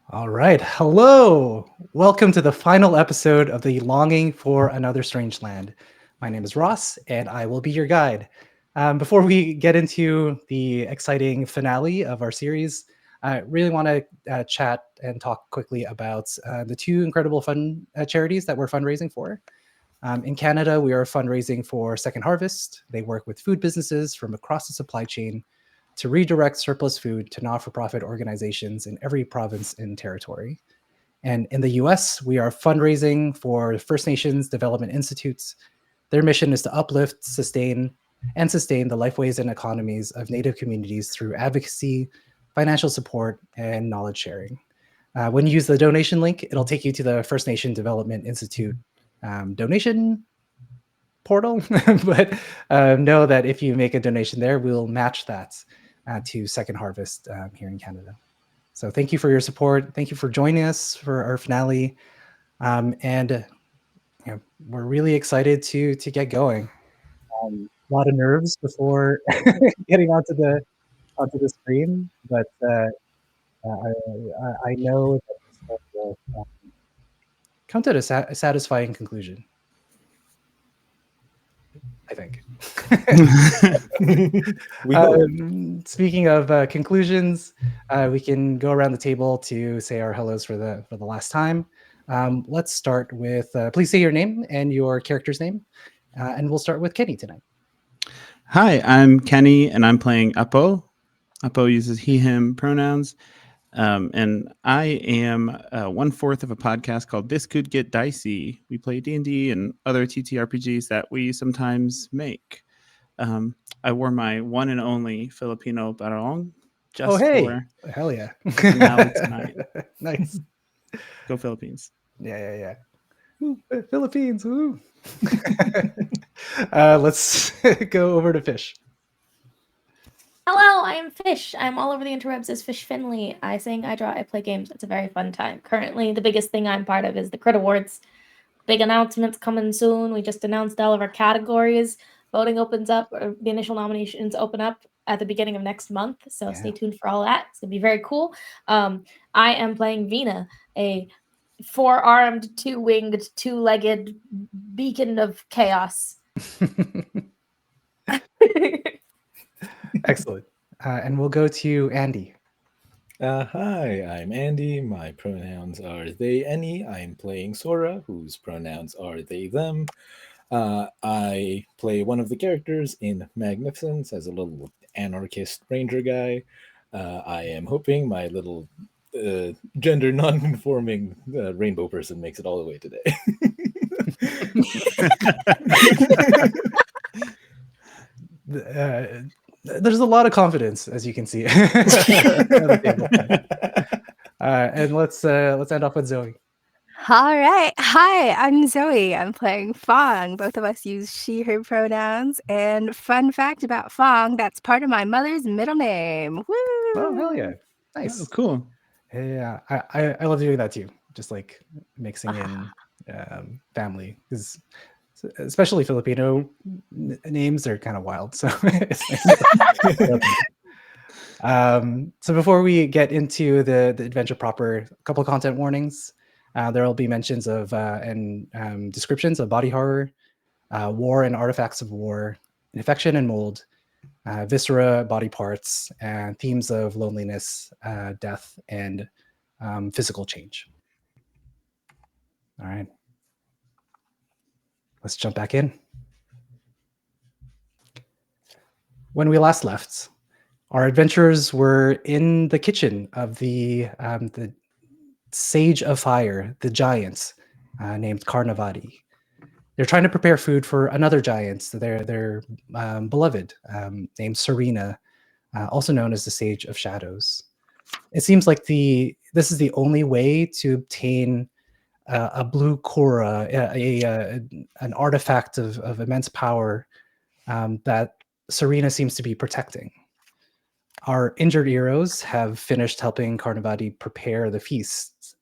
All right. Hello. Welcome to the final episode of the Longing for Another Strange Land. My name is Ross, and I will be your guide. Before we get into the exciting finale of our series, I really want to chat and talk quickly about the two incredible fun charities that we're fundraising for. In Canada, we are fundraising for Second Harvest. They work with food businesses from across the supply chain to redirect surplus food to not for profit organizations in every province and territory. And in the US, we are fundraising for First Nations Development Institutes. Their mission is to uplift, sustain the lifeways and economies of Native communities through advocacy, financial support, and knowledge sharing. When you use the donation link, it'll take you to the First Nation Development Institute donation portal. But know that if you make a donation there, we'll match that to Second Harvest here in Canada. So thank you for your support. Thank you for joining us for our finale. And we're really excited to get going. A lot of nerves before getting onto the screen, but I know that this will come to a satisfying conclusion. I think. Speaking of conclusions, we can go around the table to say our hellos for the last time. Let's start with please say your name and your character's name, and we'll start with Kenny tonight. Hi, I'm Kenny, and I'm playing Uppo. Uppo uses he/him pronouns, and I am 1/4 of a podcast called This Could Get Dicey. We play D&D and other TTRPGs that we sometimes make. I wore my one and only Filipino barong just for hell yeah, finale tonight. Nice. Go Philippines. Yeah. Woo, Philippines, woo. Let's go over to Fish. Hello, I'm Fish. I'm all over the interwebs as Fish Finley. I sing, I draw, I play games. It's a very fun time. Currently, the biggest thing I'm part of is the Crit Awards. Big announcements coming soon. We just announced all of our categories. Voting opens up, or the initial nominations open up at the beginning of next month. So stay tuned for all that. It's going to be very cool. I am playing Vina, a 4-armed, 2-winged, 2-legged beacon of chaos. Excellent. And we'll go to Andy. Hi, I'm Andy. My pronouns are they, any. I'm playing Sora, whose pronouns are they, them. I play one of the characters in Magnificence as a little anarchist ranger guy. I am hoping my little gender non-conforming rainbow person makes it all the way today. There's a lot of confidence, as you can see. And let's end off with Zoe. All right. Hi, I'm Zoe. I'm playing Fong. Both of us use she/her pronouns. And fun fact about Fong, that's part of my mother's middle name. Woo! Oh, hell yeah. Nice. Oh, cool. Yeah, I love doing that too. Just like mixing in family, because especially Filipino names are kind of wild. So it's nice. So before we get into the adventure proper, a couple of content warnings. There will be mentions of and descriptions of body horror, war and artifacts of war, infection and mold, viscera, body parts, and themes of loneliness, death, and physical change. All right. Let's jump back in. When we last left, our adventurers were in the kitchen of the Sage of Fire, the giant named Karnavati. They're trying to prepare food for another giant, their beloved, named Serena, also known as the Sage of Shadows. It seems like this is the only way to obtain a blue kora, an artifact of immense power that Serena seems to be protecting. Our injured heroes have finished helping Karnavati prepare the feasts.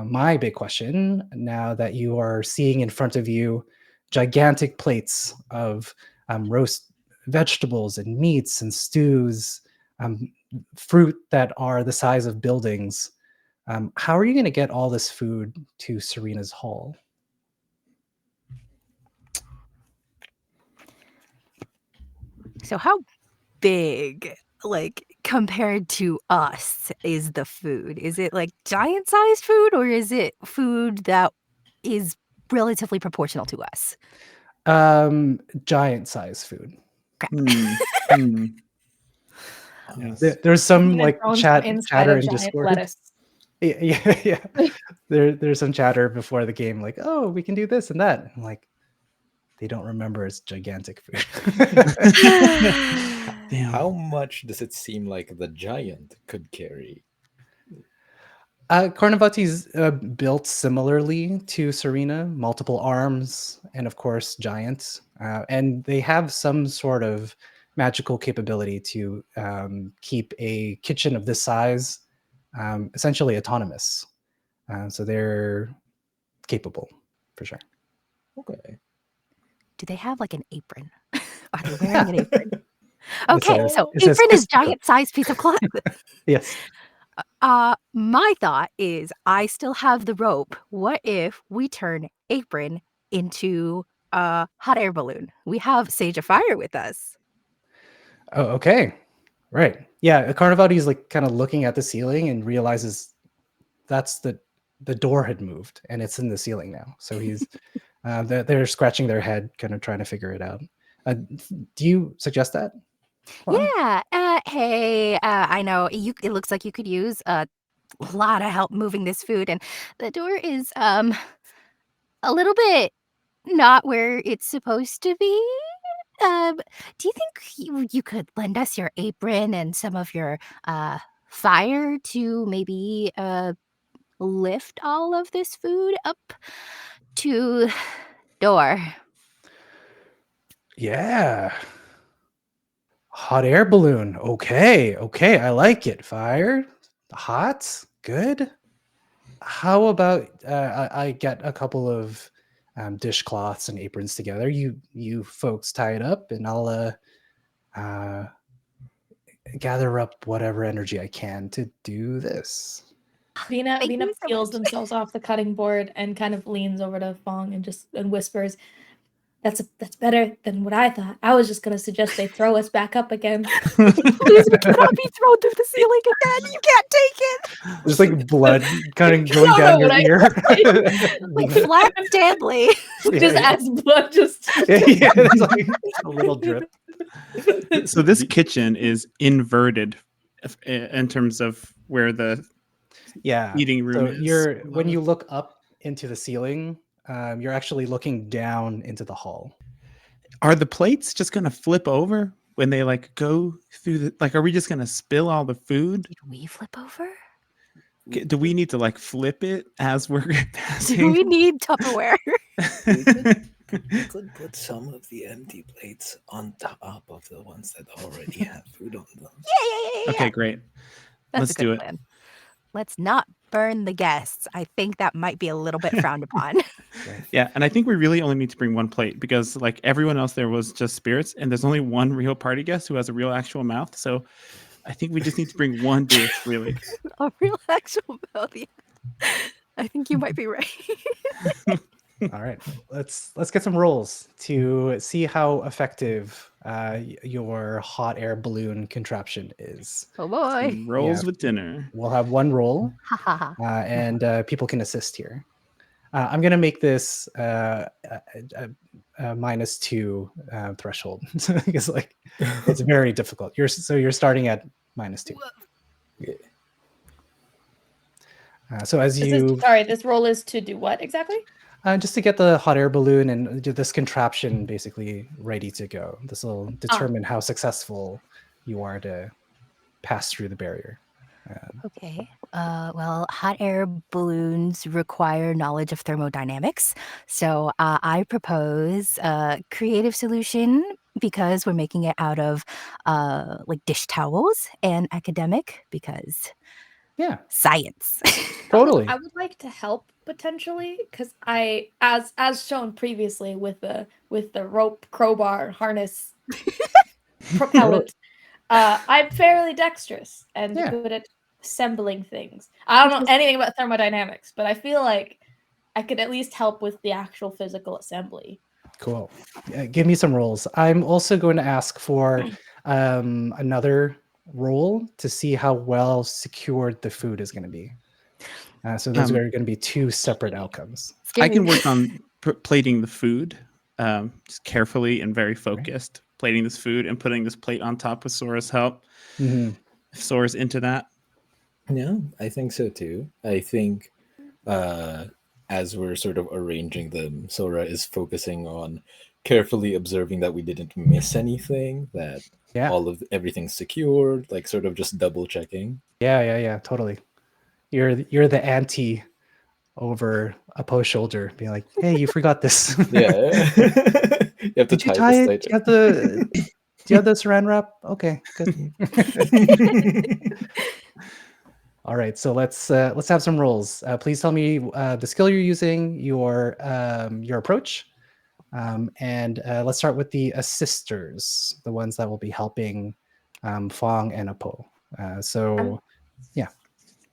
My big question, now that you are seeing in front of you gigantic plates of roast vegetables and meats and stews, fruit that are the size of buildings, How are you going to get all this food to Serena's hall? So how big, like compared to us, is the food? Is it like giant sized food, or is it food that is relatively proportional to us? Giant size food. Hmm. Hmm. Yes. There's some Mina like drones from inside chatter a in giant Discord. lettuce. Yeah. There's some chatter before the game, like, oh, we can do this and that. I'm like, they don't remember it's gigantic food. Damn. How much does it seem like the giant could carry? Carnivati's built similarly to Serena, multiple arms, and of course giants. And they have some sort of magical capability to keep a kitchen of this size essentially autonomous. So they're capable for sure. Okay. Do they have like an apron? Are they wearing an apron? It's Okay, a- so it says apron is kiss cup. giant sized piece of cloth. Yes. My thought is I still have the rope. What if we turn apron into a hot air balloon? We have Sage of Fire with us. Oh, okay. Right. Yeah. Carnivati is like kind of looking at the ceiling and realizes that's the door had moved and it's in the ceiling now. So he's they're scratching their head, kind of trying to figure it out. Do you suggest that? Juan? Yeah. Hey, I know you. It looks like you could use a lot of help moving this food, and the door is a little bit not where it's supposed to be. Do you think you could lend us your apron and some of your fire to maybe lift all of this food up to door? Yeah. Hot air balloon. Okay. Okay. I like it. Fire. Hot. Good. How about I get a couple of dishcloths and aprons together. You folks tie it up, and I'll gather up whatever energy I can to do this. Vina Thank you so peels much. themselves off the cutting board and kind of leans over to Fong and whispers, That's better than what I thought. I was just gonna suggest they throw us back up again." Please, we cannot be thrown through the ceiling again. You can't take it. There's like blood kind of going No, down no, your what ear. Like Flat Stanley. Just yeah. as blood just Yeah, there's like a little drip. So this kitchen is inverted in terms of where the Yeah. eating room So is. when you look up into the ceiling, you're actually looking down into the hall. Are the plates just gonna flip over when they like go through the like? Are we just gonna spill all the food? Did we flip over? Do we need to like flip it as we're Do passing? we need Tupperware? We could put some of the empty plates on top of the ones that already have food on them. Yeah. Okay, great. That's let's a good do it. plan. Let's not burn the guests. I think that might be a little bit frowned upon. Yeah, and I think we really only need to bring one plate because like everyone else there was just spirits, and there's only one real party guest who has a real actual mouth. So I think we just need to bring one dish, really. A real actual melody. I think you might be right. All right, let's get some rolls to see how effective your hot air balloon contraption is. Oh boy. Rolls Yeah. with dinner. We'll have one roll, Ha ha ha. and people can assist here. I'm gonna make this a -2 threshold because like it's very difficult. You're starting at -2. So as you this roll is to do what exactly? just to get the hot air balloon and do this contraption basically ready to go. This will determine how successful you are to pass through the barrier. Okay. Well, hot air balloons require knowledge of thermodynamics. So I propose a creative solution because we're making it out of like dish towels, and academic because Yeah, science. totally. I would like to help potentially because I, as shown previously with the rope, crowbar, harness, propellant, I'm fairly dexterous and Yeah. good at assembling things. I don't know anything about thermodynamics, but I feel like I could at least help with the actual physical assembly. Cool. Give me some rolls. I'm also going to ask for another roll to see how well secured the food is going to be. So those are going to be two separate outcomes. I can work on plating the food, just carefully and very focused, plating this food and putting this plate on top with Sora's help. Mm-hmm. If Sora's into that. Yeah, I think so too. I think as we're sort of arranging them, Sora is focusing on carefully observing that we didn't miss anything, that everything's secured, like sort of just double checking. Yeah, totally. You're the auntie over Apo's shoulder, being like, "Hey, you forgot this." Yeah. You have to Did you tie it? Do you have the saran wrap? Okay, good. All right, so let's have some rolls. Please tell me the skill you're using, your approach, and let's start with the assisters, the ones that will be helping Fong and Apo.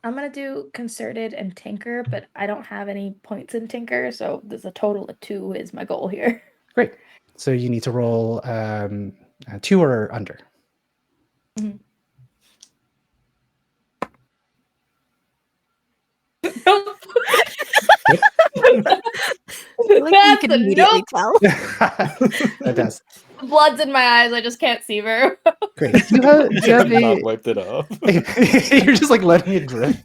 I'm gonna do concerted and tinker, but I don't have any points in tinker, so there's a total of 2 is my goal here. Great. So you need to roll 2 or under. Mm-hmm. You can immediately tell. That does. The blood's in my eyes. I just can't see very well. Great. Do you have not wiped it off. You're just like letting it drip.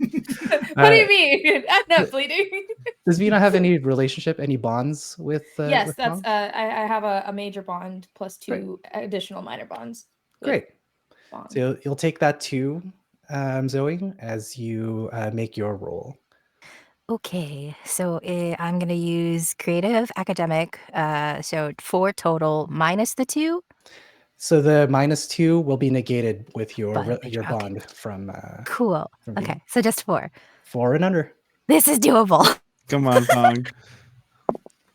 What do you mean? I'm not bleeding. Does Vina have any relationship, any bonds with? Yes, with that's. Fong? I have a major bond plus 2 additional minor bonds. Great. So you'll take that too, Zoe, as you make your roll. Okay, so I'm going to use creative academic. So 4 total minus the 2. So the -2 will be negated with your Bond, bond from. Cool. from Okay, Vina. so just 4. 4 and under. This is doable. Come on, Fong.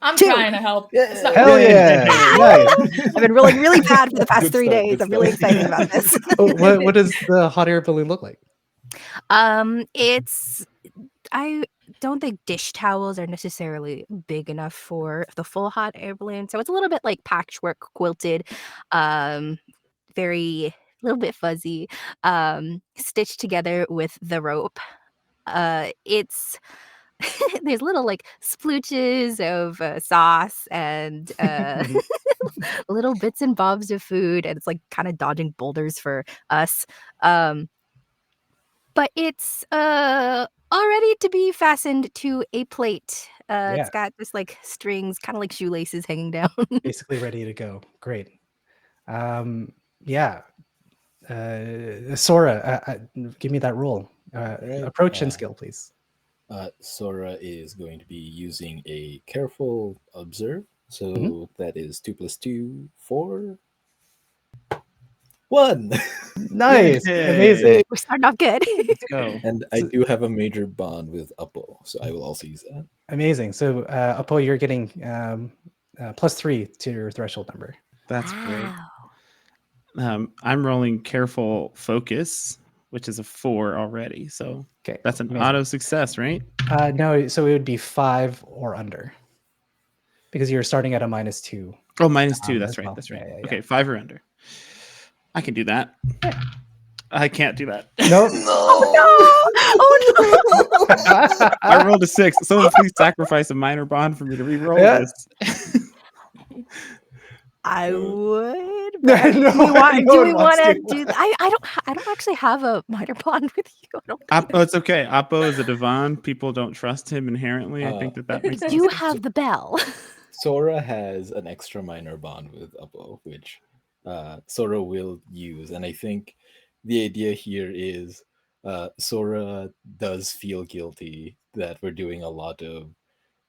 I'm 2. trying to help. It's not Hell yeah! Nice. I've been rolling really bad for the past Good 3 stuff, days. good I'm really stuff. excited about this. What does the hot air balloon look like? It's I don't think dish towels are necessarily big enough for the full hot air balloon. So it's a little bit like patchwork quilted, very little bit fuzzy, stitched together with the rope. It's there's little like splooches of sauce and little bits and bobs of food, and it's like kind of dodging boulders for us. But it's all ready to be fastened to a plate. It's got just like strings, kind of like shoelaces hanging down. Basically ready to go. Great. Sora, give me that roll. Right. Approach and skill, please. Sora is going to be using a careful observe. So that is 2 + 2, 4. 1. Nice. Yay. Amazing. We're starting off good. Let's go. And I do have a major bond with Apo, so I will also use that. Amazing. So, Apo, you're getting +3 to your threshold number. That's great. Wow. I'm rolling careful focus, which is a 4 already. So Okay. that's an Amazing. auto success, right? No, so it would be 5 or under because you're starting at a -2. Oh, -2. That's as right. well. That's right. Yeah. Okay, 5 or under. I can do that. I can't do that. Nope. Oh no! I rolled a 6. Someone please sacrifice a minor bond for me to re-roll this. I would. No, but no do we want one to wants do? I don't actually have a minor bond with you. I don't think Oh, it's okay. Apo is a Devon. People don't trust him inherently. I think that makes I sense. do have the bell. Sora has an extra minor bond with Apo, which Sora will use. And I think the idea here is Sora does feel guilty that we're doing a lot of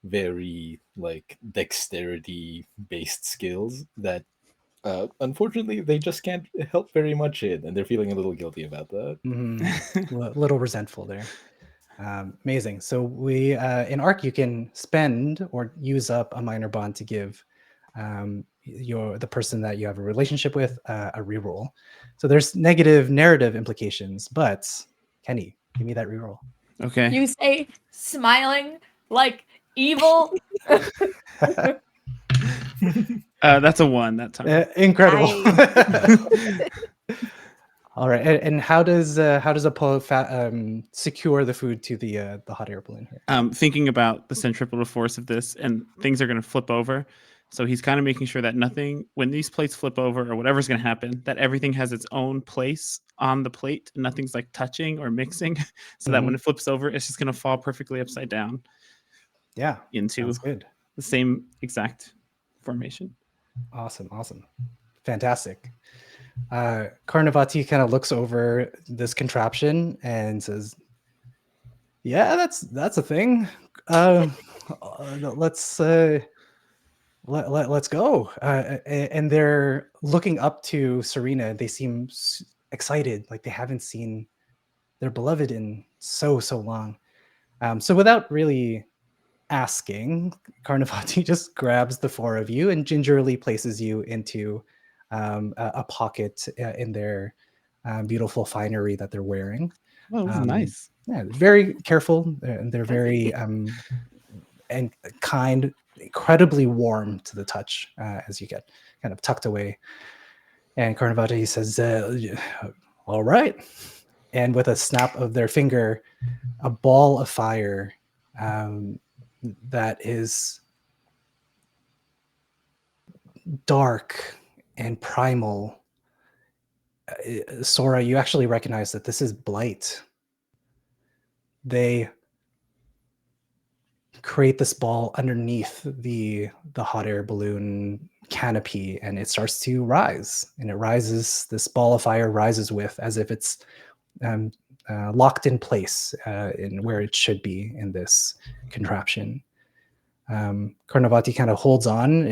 very like dexterity based skills that unfortunately they just can't help very much in, and they're feeling a little guilty about that. A little resentful there. Amazing. So we in Arc you can spend or use up a minor bond to give the person that you have a relationship with a reroll. So there's negative narrative implications, but Kenny, Give me that reroll. Okay. You say smiling like evil. That's a 1 that time. Incredible. All right, and how does Apollo secure the food to the hot air balloon here? Thinking about the centripetal force of this, and things are going to flip over. So he's kind of making sure that nothing, when these plates flip over or whatever's going to happen, that everything has its own place on the plate. And nothing's like touching or mixing, so that when it flips over, it's just going to fall perfectly upside down. Yeah, into sounds good. The same exact formation. Awesome, fantastic. Carnivati kind of looks over this contraption and says, "Yeah, that's a thing. Let's let's go." And they're looking up to Serena. They seem excited, like they haven't seen their beloved in so long. So without really asking, Carnivati just grabs the 4 of you and gingerly places you into a pocket in their beautiful finery that they're wearing. Oh, this is nice. Yeah, very careful. They're very and kind, incredibly warm to the touch as you get kind of tucked away. And Carnivati says, "All right." And with a snap of their finger, a ball of fire that is dark and primal. Sora, you actually recognize that this is Blight. They create this ball underneath the hot air balloon canopy, and it starts to rise. And it rises, this ball of fire rises with, as if it's locked in place in where it should be in this contraption. Carnivati kind of holds on.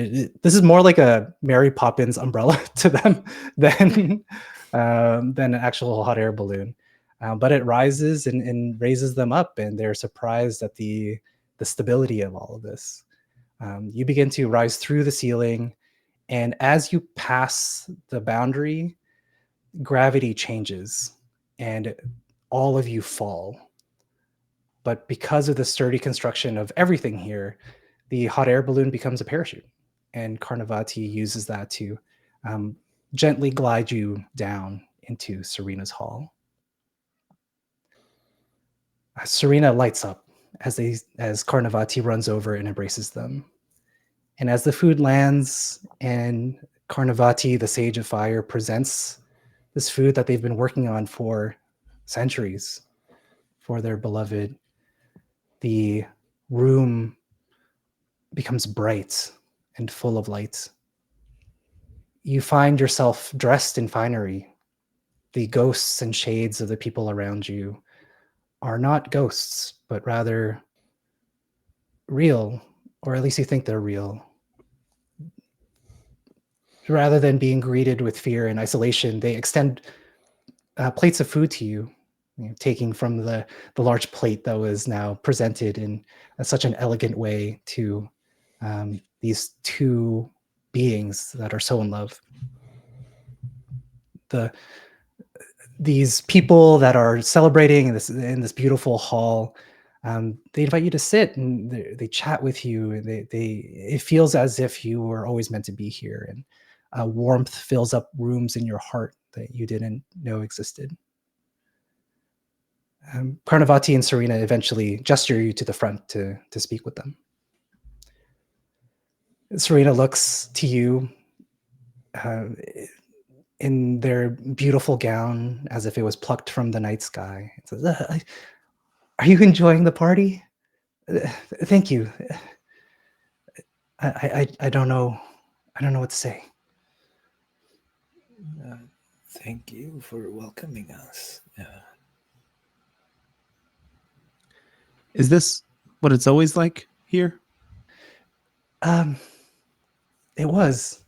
This is more like a Mary Poppins umbrella to them than an actual hot air balloon. But it rises and raises them up, and they're surprised at the stability of all of this. You begin to rise through the ceiling, and as you pass the boundary, gravity changes, and all of you fall. But because of the sturdy construction of everything here, the hot air balloon becomes a parachute, and Carnivati uses that to gently glide you down into Serena's hall. Serena lights up as Carnivati runs over and embraces them. And as the food lands and Carnivati, the Sage of Fire, presents this food that they've been working on for centuries for their beloved, the room becomes bright and full of light. You find yourself dressed in finery. The ghosts and shades of the people around you are not ghosts, but rather real, or at least you think they're real. Rather than being greeted with fear and isolation, they extend plates of food to you, taking from the large plate that was now presented in such an elegant way to these 2 beings that are so in love. These people that are celebrating in this beautiful hall, they invite you to sit, and they chat with you. It feels as if you were always meant to be here, and warmth fills up rooms in your heart that you didn't know existed. Carnivati and Serena eventually gesture you to the front to speak with them. Serena looks to you in their beautiful gown as if it was plucked from the night sky. It says, "Are you enjoying the party? Thank you. I don't know. I don't know what to say." Thank you for welcoming us. Is this what it's always like here? It was.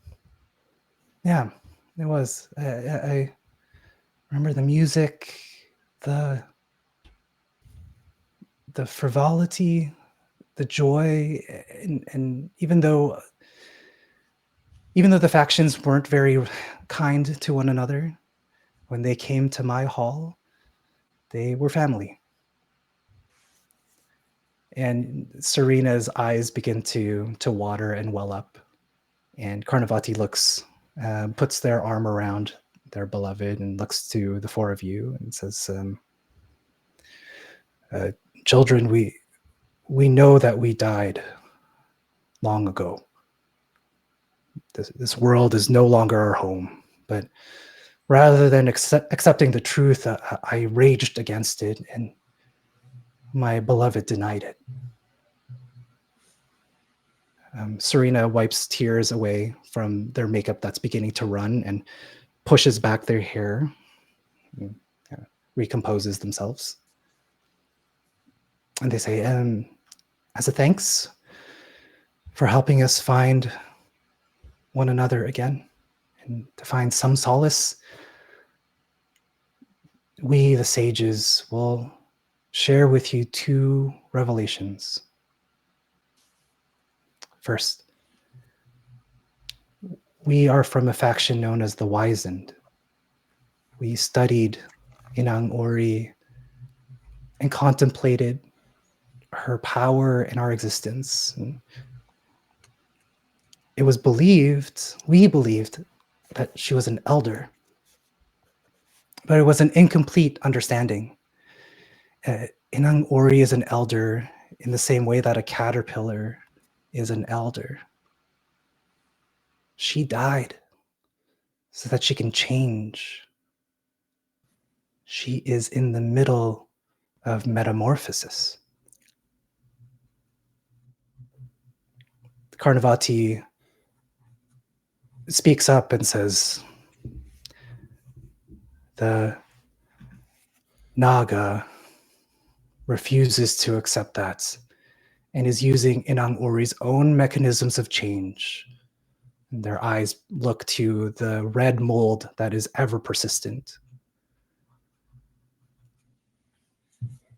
Yeah, it was. I remember the music, the frivolity, the joy, and even though the factions weren't very kind to one another, when they came to my hall, they were family. And Serena's eyes begin to water and well up. And Karnavati puts their arm around their beloved and looks to the four of you and says, children, we know that we died long ago. This world is no longer our home, but rather than accepting the truth, I raged against it, and my beloved denied it. Serena wipes tears away from their makeup that's beginning to run and pushes back their hair, and recomposes themselves. And they say, as a thanks for helping us find one another again and to find some solace, we, the sages, will share with you 2 revelations. First, we are from a faction known as the Wizened. We studied Inang Ori and contemplated her power in our existence. And we believed that she was an elder, but it was an incomplete understanding. Inang Ori is an elder in the same way that a caterpillar is an elder. She died so that she can change. She is in the middle of metamorphosis. Karnavati speaks up and says, the Naga refuses to accept that and is using Inang Ori's own mechanisms of change. And their eyes look to the red mold that is ever persistent.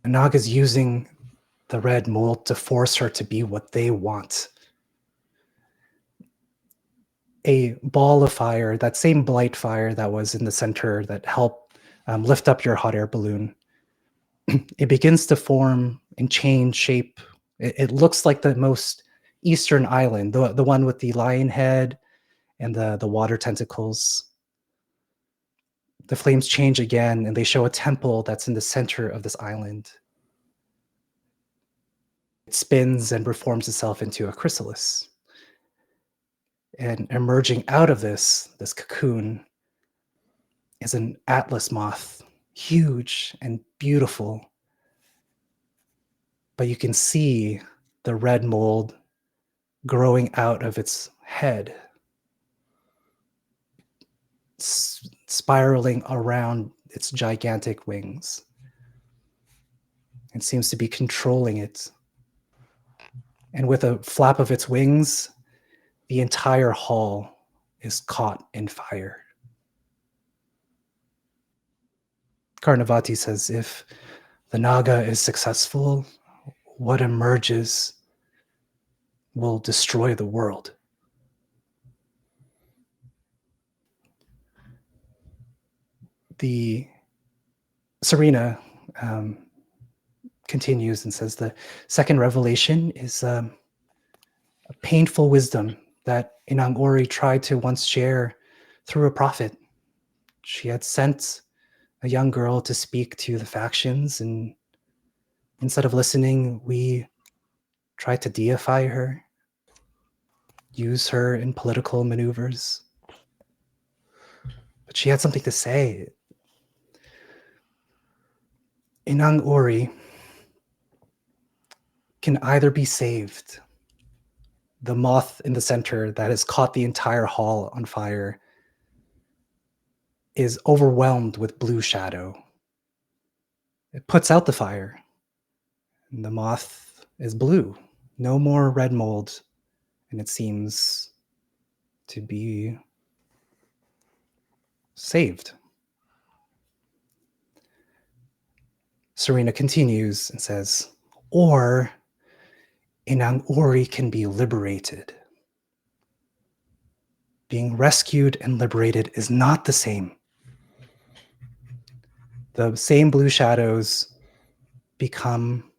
The Naga is using the red mold to force her to be what they want. A ball of fire, that same blight fire that was in the center that helped lift up your hot air balloon, it begins to form and change shape. It looks like the most eastern island, the one with the lion head and the water tentacles. The flames change again, and they show a temple that's in the center of this island. It spins and reforms itself into a chrysalis. And emerging out of this cocoon is an atlas moth, huge and beautiful. But you can see the red mold growing out of its head, spiraling around its gigantic wings. It seems to be controlling it. And with a flap of its wings, the entire hall is caught in fire. Karnavati says, if the Naga is successful, what emerges will destroy the world. The Serena continues and says the second revelation is a painful wisdom that Inang Ori tried to once share through a prophet. She had sent a young girl to speak to the factions, and instead of listening, we tried to deify her, use her in political maneuvers. But she had something to say. Inang Ori can either be saved. The moth in the center that has caught the entire hall on fire is overwhelmed with blue shadow. It puts out the fire, and the moth is blue. No more red mold, and it seems to be saved. Serena continues and says, or Inang Ori can be liberated. Being rescued and liberated is not the same. The same blue shadows become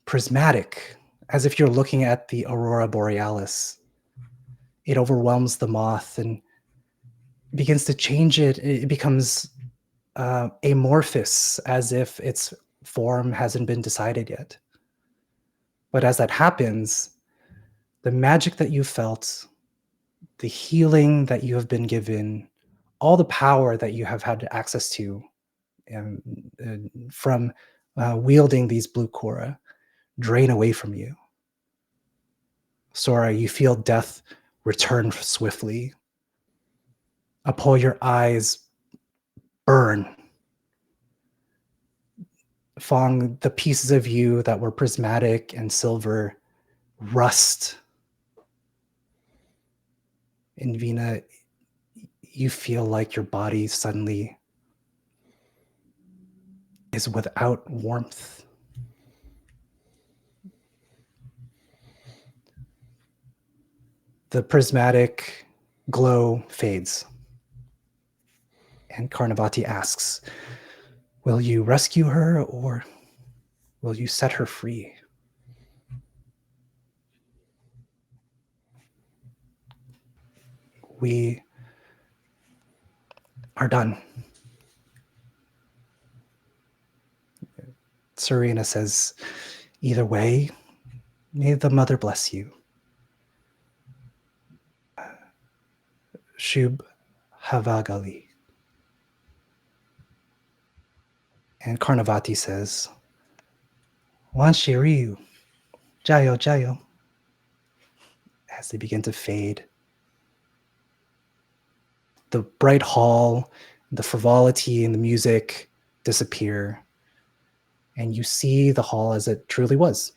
prismatic, as if you're looking at the aurora borealis. It overwhelms the moth and begins to change it. It becomes amorphous, as if its form hasn't been decided yet. But as that happens, the magic that you felt, the healing that you have been given, all the power that you have had access to from wielding these blue Kora drain away from you. Sora, you feel death return swiftly. Upon your eyes burn. Fong, the pieces of you that were prismatic and silver rust. And Vina, you feel like your body suddenly is without warmth. The prismatic glow fades. And Karnavati asks, will you rescue her or will you set her free? We are done. Serena says, either way, may the mother bless you. Shubh Havagali. And Karnavati says, Wan Shiryu, Jayo Jayo. As they begin to fade, the bright hall, the frivolity and the music disappear. And you see the hall as it truly was,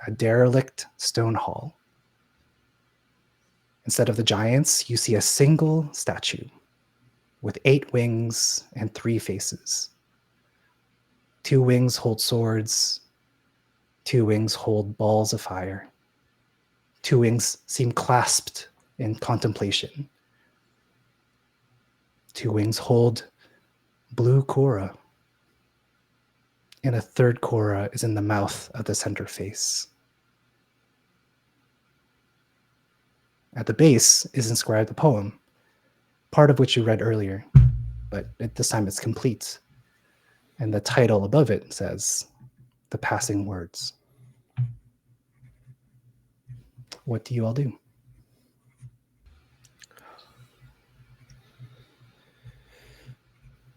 a derelict stone hall. Instead of the giants, you see a single statue with 8 wings and 3 faces. 2 wings hold swords. 2 wings hold balls of fire. 2 wings seem clasped in contemplation. 2 wings hold blue Kora. And a 3rd Kora is in the mouth of the center face. At the base is inscribed a poem, part of which you read earlier, but at this time it's complete. And the title above it says, The Passing Words. What do you all do?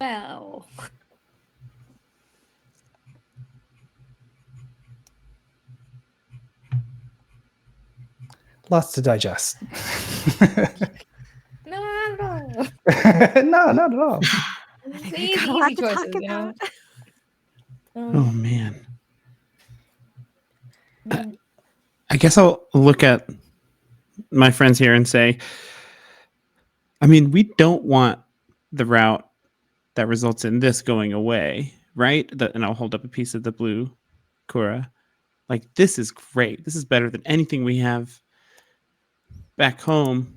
Well, Lots to digest. no, not at all. No, not at all. It's We easy, got a lot easy to talk choices, you know? about. Oh man. Mm, I guess I'll look at my friends here and say, I mean, we don't want the route that results in this going away, right? And I'll hold up a piece of the blue Kura. Like, this is great. This is better than anything we have back home.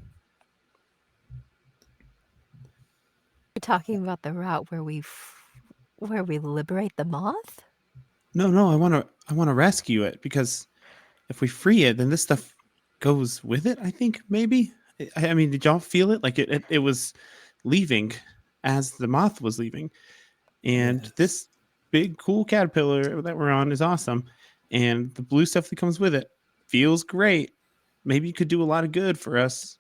You're talking about the route where we liberate the moth? No, I want to rescue it, because if we free it, then this stuff goes with it. I think maybe. I mean, did y'all feel it? Like it was leaving as the moth was leaving, and Yes. this big cool caterpillar that we're on is awesome, and the blue stuff that comes with it feels great. Maybe you could do a lot of good for us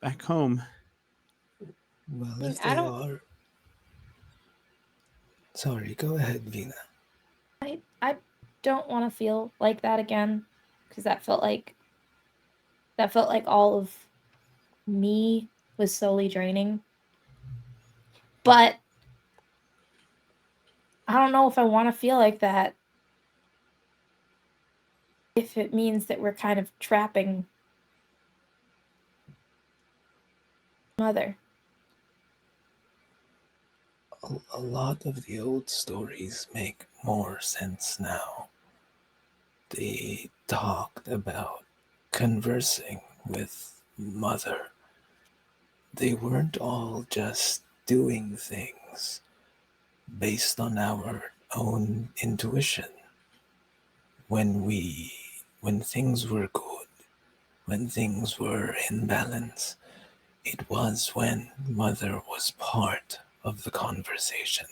back home. Well, mean, if I they don't- are. Sorry, go ahead, Vina. I don't want to feel like that again, because that felt like all of me was slowly draining. But I don't know if I want to feel like that if it means that we're kind of trapping Mother. A lot of the old stories make more sense now. They talked about conversing with Mother. They weren't all just doing things based on our own intuition. when things were good, when things were in balance, it was when Mother was part of the conversation.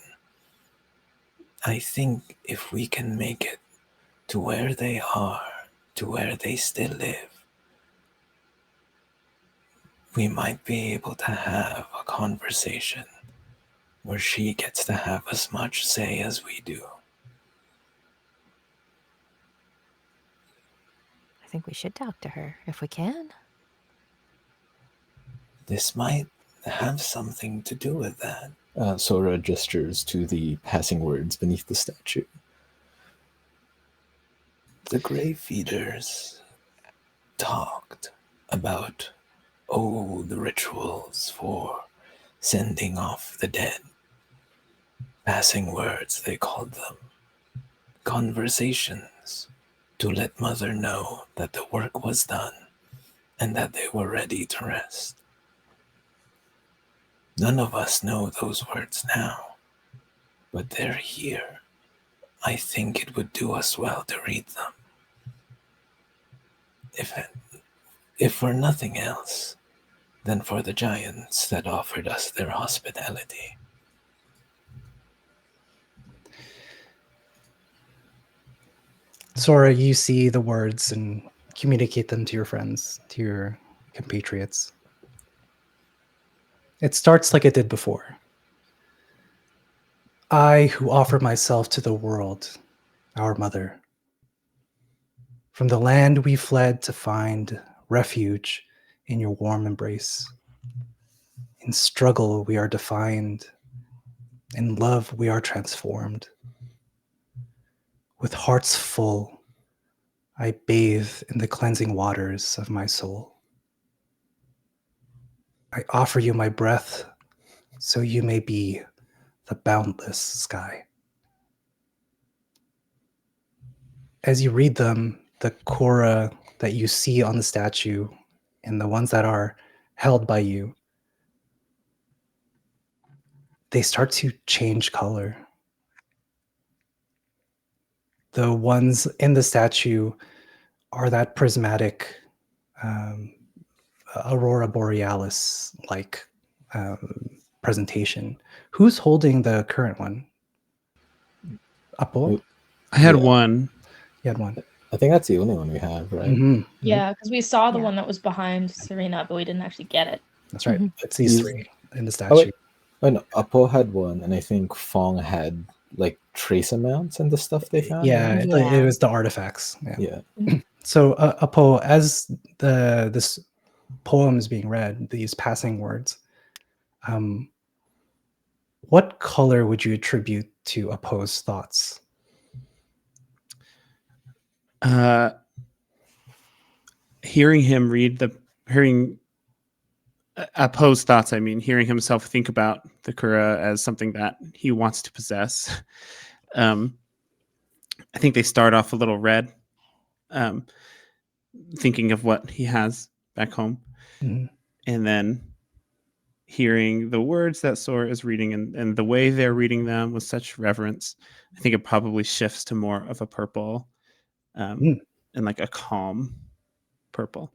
I think if we can make it to where they are, to where they still live, we might be able to have a conversation where she gets to have as much say as we do. I think we should talk to her if we can. This might have something to do with that. Sora gestures to the passing words beneath the statue. The Grave Feeders talked about the rituals for sending off the dead. Passing words, they called them. Conversations to let Mother know that the work was done and that they were ready to rest. None of us know those words now, but they're here. I think it would do us well to read them. If for nothing else, then for the giants that offered us their hospitality. Sora, you see the words and communicate them to your friends, to your compatriots. It starts like it did before. I who offer myself to the world, our mother. From the land we fled to find refuge in your warm embrace. In struggle we are defined. In love we are transformed. With hearts full, I bathe in the cleansing waters of my soul. I offer you my breath so you may be the boundless sky. As you read them, the Korra that you see on the statue and the ones that are held by you, they start to change color. The ones in the statue are that prismatic Aurora Borealis like presentation. Who's holding the current one? Apo? I had Yeah. one. You had one. I think that's the only one we have, right? Mhm. Yeah, because we saw the Yeah. one that was behind Serena, but we didn't actually get it. That's right. Mhm. It's these These- three in the Oh, statue. wait. Oh, no. Apo had one, and I think Fong had like trace amounts and the stuff they found. Yeah, right? Yeah. it was the artifacts. Yeah. Yeah. So, Apo, as this poem is being read, these passing words, what color would you attribute to Apo's thoughts? Hearing Apo's thoughts, I mean, hearing himself think about the Kura as something that he wants to possess. I think they start off a little red, thinking of what he has back home. Mhm. And then hearing the words that Sora is reading and the way they're reading them with such reverence, I think it probably shifts to more of a purple and like a calm purple.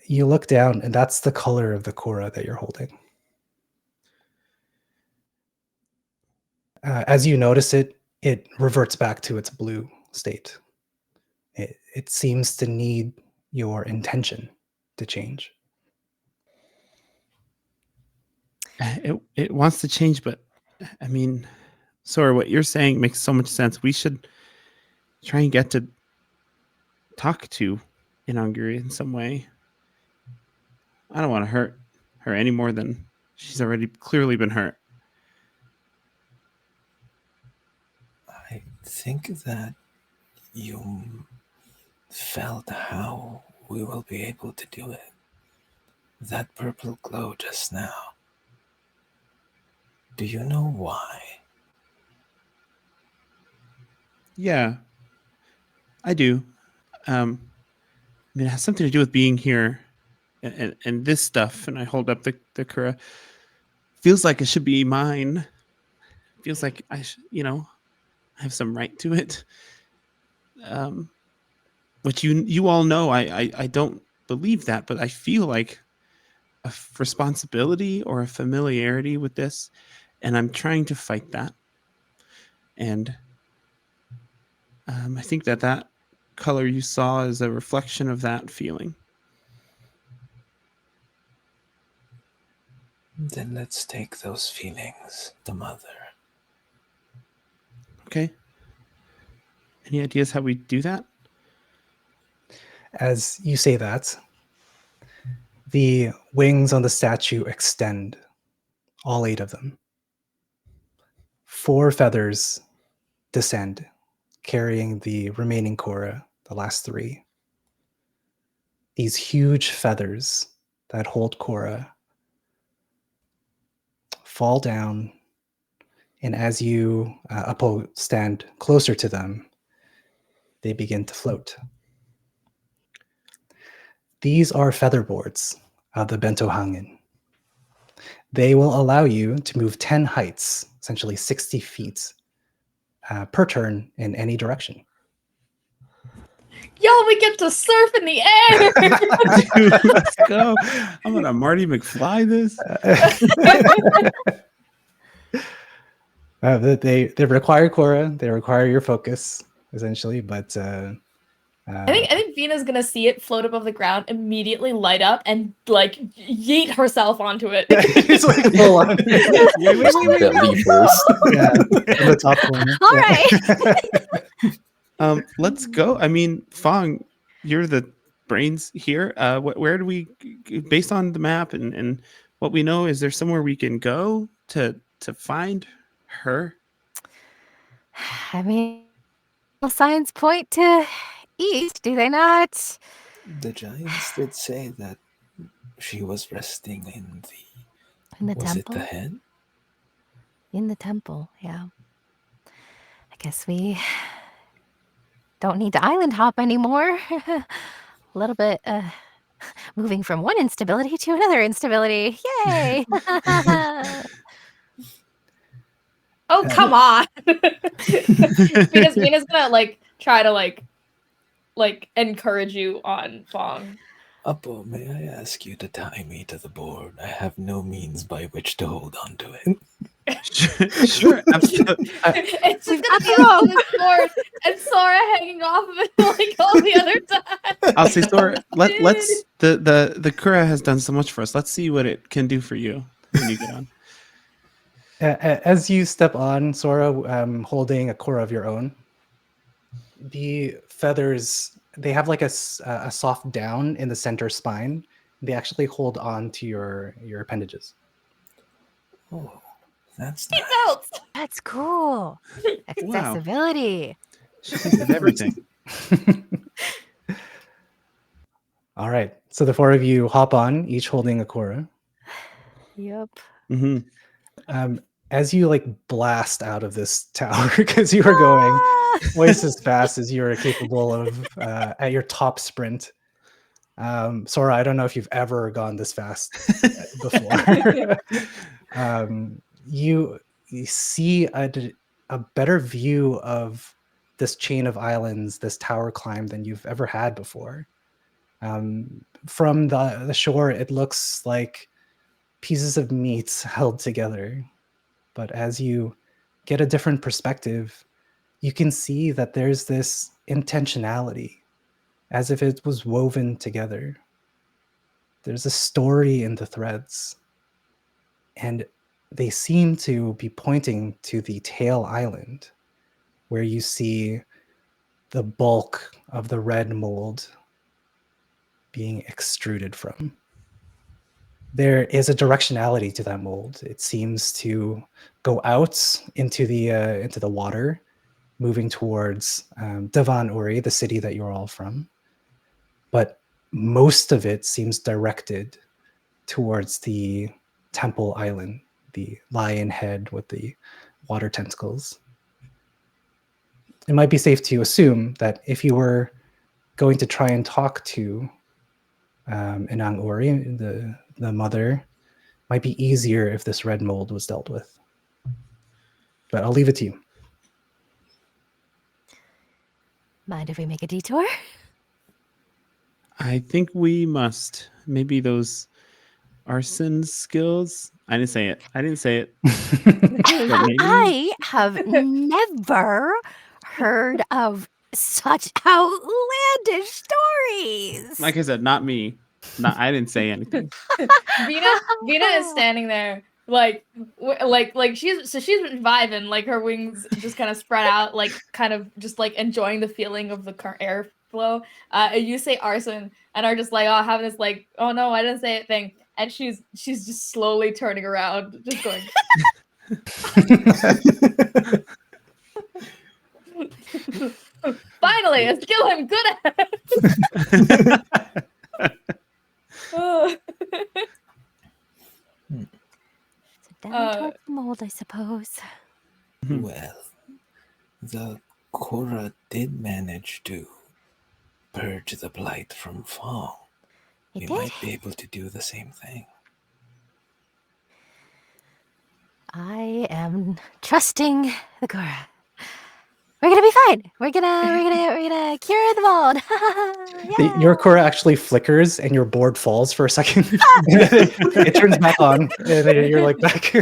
You look down, and that's the color of the Korra that you're holding. As you notice it, it reverts back to its blue state. It seems to need your intention to change. It wants to change, but I mean, Sora, what you're saying makes so much sense. We should try and get to talk to Inangiri in some way. I don't want to hurt her any more than she's already clearly been hurt. I think that you felt how we will be able to do it. That purple glow just now. Do you know why? Yeah, I do. I mean, it has something to do with being here and this stuff. And I hold up the Kura. Feels like it should be mine. Feels like I have some right to it. which you all know I don't believe that, but I feel like a responsibility or a familiarity with this, and I'm trying to fight that. And I think that color you saw is a reflection of that feeling. Then let's take those feelings to Mother. Okay. Any ideas how we do that? As you say that, the wings on the statue extend, all 8 of them. 4 feathers descend, carrying the remaining Korra, the last 3. These huge feathers that hold Korra fall down, and as you, Apo, stand closer to them, they begin to float. These are featherboards of the Bento Hangin. They will allow you to move 10 heights, essentially 60 feet, per turn in any direction. Yo, we get to surf in the air. Dude, let's go. I'm gonna Marty McFly this. They require Korra. They require your focus, essentially. But I think Vina's gonna see it float above the ground, immediately light up, and like yeet herself onto it. it's like full on. That leap first. Yeah, in the top corner. All Yeah. right. Let's go. I mean, Fong, you're the brains here. Where do we, based on the map and what we know, is there somewhere we can go to find her? I mean, all signs point to east, do they not? The giants did say that she was resting In the was temple? it the head? In the temple, yeah. I guess we don't need to island hop anymore. A little bit moving from one instability to another instability. Yay! Oh, come on. Vina's gonna like try to like encourage you on Fong. Apo, may I ask you to tie me to the board? I have no means by which to hold on to it. Sure, absolutely. It's just gonna be on the sword and Sora hanging off of it like all the other time. I'll say, Sora, let's the Kura has done so much for us. Let's see what it can do for you when you get on. As you step on, Sora, holding a Korra of your own, the feathers, they have like a soft down in the center spine. They actually hold on to your appendages. Oh, that's He nice. melts. That's cool. Accessibility. She thinks of everything. All right. So the 4 of you hop on, each holding a Korra. Yep. Mm-hmm. As you like blast out of this tower, because you are going twice as fast as you are capable of at your top sprint. Sora, I don't know if you've ever gone this fast before. You see a better view of this chain of islands, this tower climb than you've ever had before. From the shore, it looks like pieces of meat held together. But as you get a different perspective, you can see that there's this intentionality, as if it was woven together. There's a story in the threads, and they seem to be pointing to the tail island, where you see the bulk of the red mold being extruded from. There is a directionality to that mold. It seems to go out into the water, moving towards Devan Uri, the city that you're all from. But most of it seems directed towards the temple island, the lion head with the water tentacles. It might be safe to assume that if you were going to try and talk to Inang Uri, the mother, might be easier if this red mold was dealt with. But I'll leave it to you. Mind if we make a detour? I think we must. Maybe those arson skills. I didn't say it. But maybe. I have never heard of such outlandish stories. Like I said, not me. I didn't say anything. Vina is standing there like she's been vibing, like her wings just kind of spread out, like kind of just like enjoying the feeling of the airflow. And you say arson and are just like, oh, having this like, oh no, I didn't say it thing, and she's just slowly turning around, just going. Finally, a skill I'm good at. Oh. So down towards the mold, I suppose. Well, the Korra did manage to purge the blight from Fong. It We did. might be able to do the same thing. I am trusting the Korra. We're gonna be fine. We're gonna cure the mold. Your core actually flickers and your board falls for a second. And then it turns back on, and then you're like back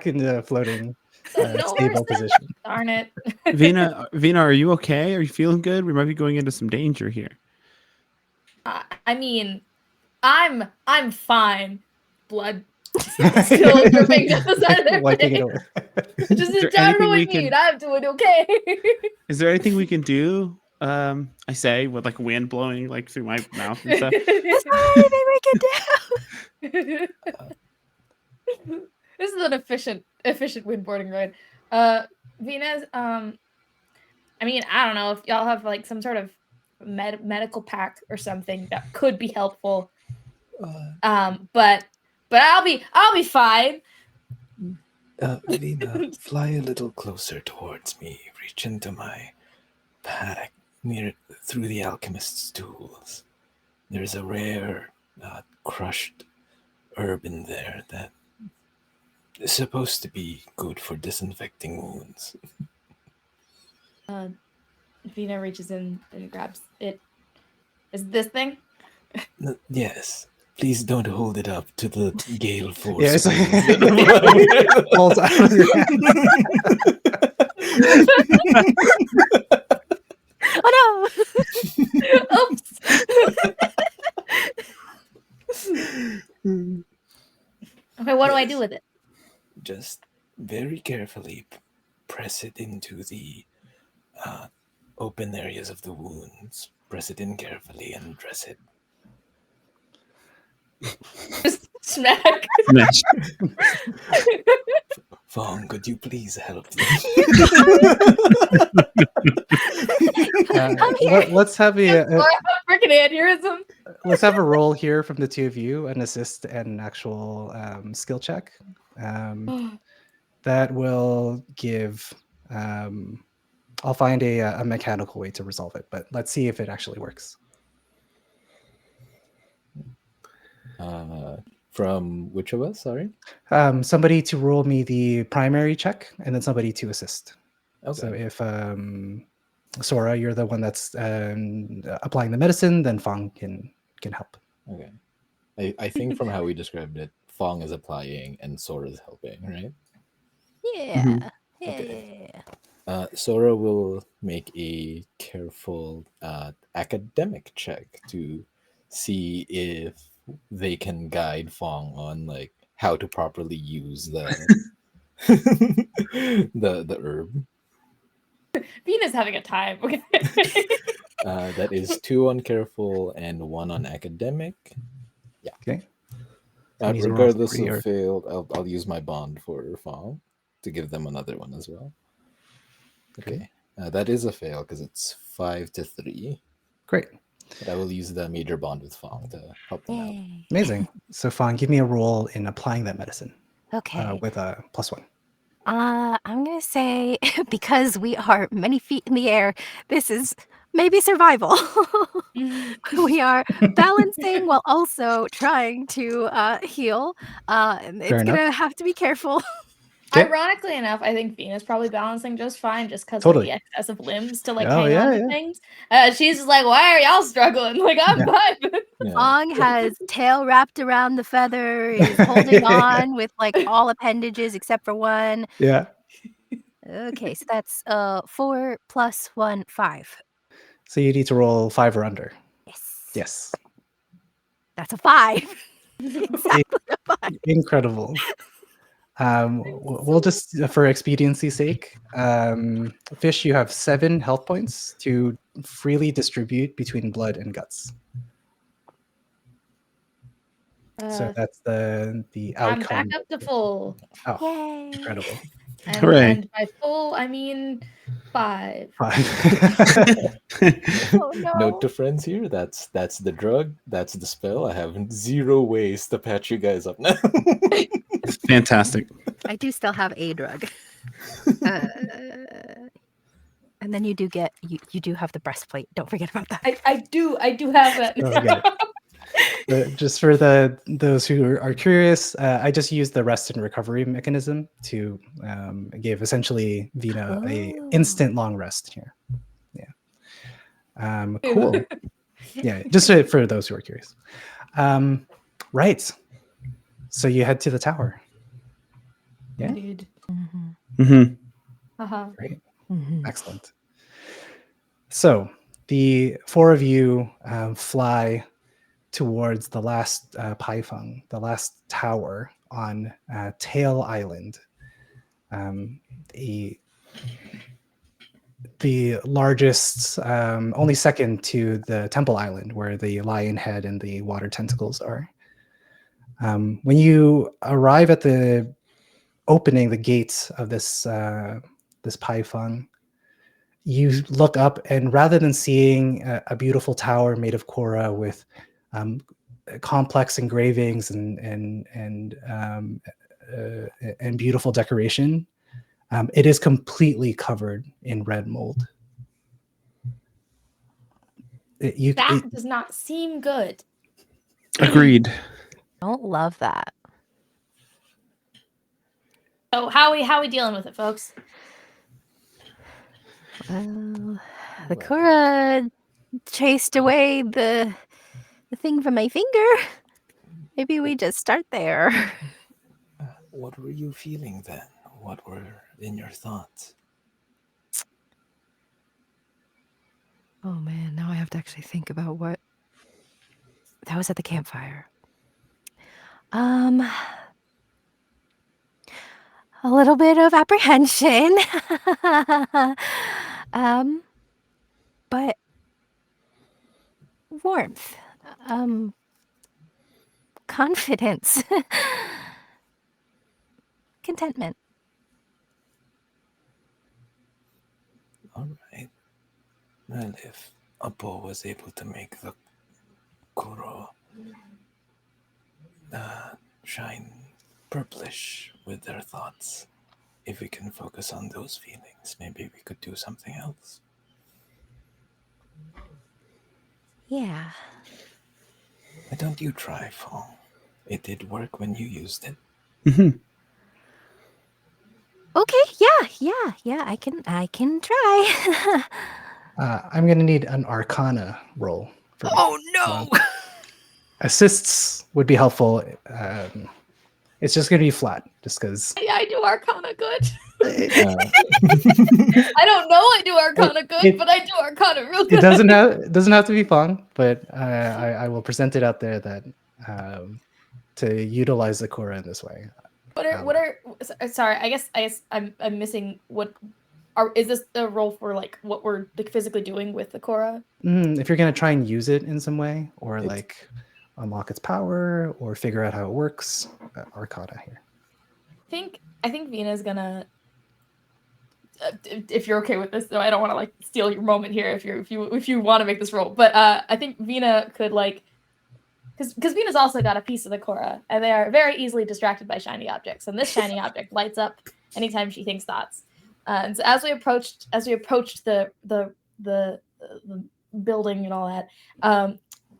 in the floating No, stable position. Darn it. Vina, are you okay? Are you feeling good? We might be going into some danger here. I mean, I'm fine. Blood still dripping down the side of their Wiping it face. over. Just there in general anything we need. can- I'm doing okay. Is there anything we can do? I say with like wind blowing like through my mouth and stuff. Is there anything we can do? This is an efficient windboarding ride. Venus, I mean, I don't know if y'all have like some sort of medical pack or something that could be helpful. But I'll be fine. Lena, fly a little closer towards me. Reach into my pack through the alchemist's tools. There's a rare crushed herb in there that is supposed to be good for disinfecting wounds. Vina reaches in and grabs it. Is it this thing? Yes. Please don't hold it up to the gale force. Yeah, it's like- winds. Falls out of your hand. Oh Oops. Okay, what do I do with it? Just very carefully press it into the open areas of the wounds. Press it in carefully and dress it. Just smack. Smash. Fong, could you please help? Let's have a Freaking aneurysm. let's have a roll here from the two of you, an assist and an actual skill check. That will give. I'll find a mechanical way to resolve it, but let's see if it actually works. From which of us? Sorry. Somebody to roll me the primary check, and then somebody to assist. Okay. So if Sora, you're the one that's applying the medicine, then Fong can help. Okay. I think from how we described it, Fong is applying and Sora is helping, right? yeah. Mhm. Yeah. Okay. Sora will make a careful academic check to see if they can guide Fong on like how to properly use the the herb. Vina's having a time. Okay. That is 2 on careful and 1 on academic. Okay. And he's a roll Regardless three of or- failed, I'll use my bond for Fong to give them another one as well. Okay. That is a fail because it's 5 to 3. Great. But I will use the major bond with Fong to help them out. Yay. Amazing. So Fong, give me a roll in applying that medicine Okay. with a +1. I'm gonna say because we are many feet in the air, this is maybe survival. We are balancing while also trying to heal. And it's Fair enough. gonna have to be careful. Okay. Ironically enough, I think Venus probably balancing just fine, just because Totally. the excess of limbs to like Oh, hang on yeah, to yeah. things. She's just like, why are y'all struggling? Like I'm vibing. Yeah. Ong has tail wrapped around the feather, is holding on with like all appendages except for one. Yeah. Okay, so that's 4 + 1, 5. So you need to roll 5 or under. Yes. Yes. That's a 5. Exactly a 5. Incredible. We'll just, for expediency's sake, Fish, you have 7 health points to freely distribute between blood and guts. So that's the I'm outcome. back up to full. Oh, Yay. incredible. Hooray. And by full, I mean 5. 5. Oh no. Note to friends here, that's the drug, that's the spell. I have 0 ways to patch you guys up now. Fantastic. I do still have a drug. And then you do get you do have the breastplate. Don't forget about that. I do have that. Don't forget just for those who are curious, I just used the rest and recovery mechanism to give essentially Vina a Oh. instant long rest here. Yeah. Cool. Yeah, just for those who are curious. Right. So you head to the tower. Yeah. Dude. Mm-hmm. Uh-huh. Great. Mhm. Excellent. So the 4 of you fly towards the last Paifeng, the last tower on Tail Island, the largest, only second to the Temple Island, where the lion head and the water tentacles are. When you arrive at the opening, the gates of this Paifeng, you look up, and rather than seeing a beautiful tower made of Korra with complex engravings and beautiful decoration, it is completely covered in red mold. That does not seem good. Agreed. Don't love that. So how we dealing with it, folks? Well, the Korra chased away the thing from my finger. Maybe we just start there. What were you feeling then? What were in your thoughts? Oh man, now I have to actually think about what that was at the campfire. A little bit of apprehension. But warmth. Confidence. Contentment. All right. Well, if Apo was able to make the Kuro shine purplish with their thoughts, if we can focus on those feelings, maybe we could do something else. Yeah. Why don't you try, Fong? It did work when you used it. Mm-hmm. Okay, yeah, I can try. I'm going to need an Arcana roll. For Oh no. Assists would be helpful. It's just going to be flat, just because. Yeah, I do Arcana good. Uh, I don't know I do Arcana good, but I do Arcana real good. It doesn't have to be fun, but I will present it out there that to utilize the Korra in this way. Sorry, I guess I'm missing is this the role for like what we're like physically doing with the Korra? If you're going to try and use it in some way, or It's- like unlock its power, or figure out how it works, Arcana here. I think Vina's gonna. If you're okay with this, though, I don't want to like steal your moment here. If you want to make this roll, but I think Vina could like, because Vina's also got a piece of the Korra, and they are very easily distracted by shiny objects, and this shiny object lights up anytime she thinks thoughts. And so as we approached the building and all that,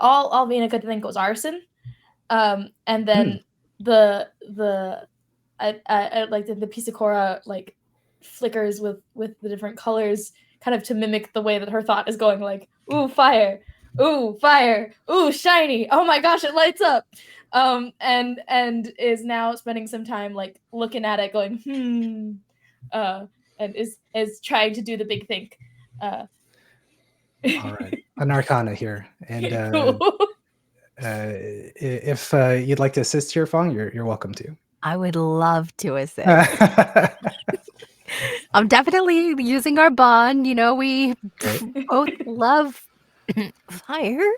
all Vina could think was arson, and then the like the piece of Cora like flickers with the different colors, kind of to mimic the way that her thought is going, like, ooh, fire, ooh, shiny, oh my gosh, it lights up. And is now spending some time like looking at it, going, and is trying to do the big think. All right, an Arcana here, and if you'd like to assist here, Fong, you're welcome to. I would love to assist. I'm definitely using our bond. You know, we both love fire.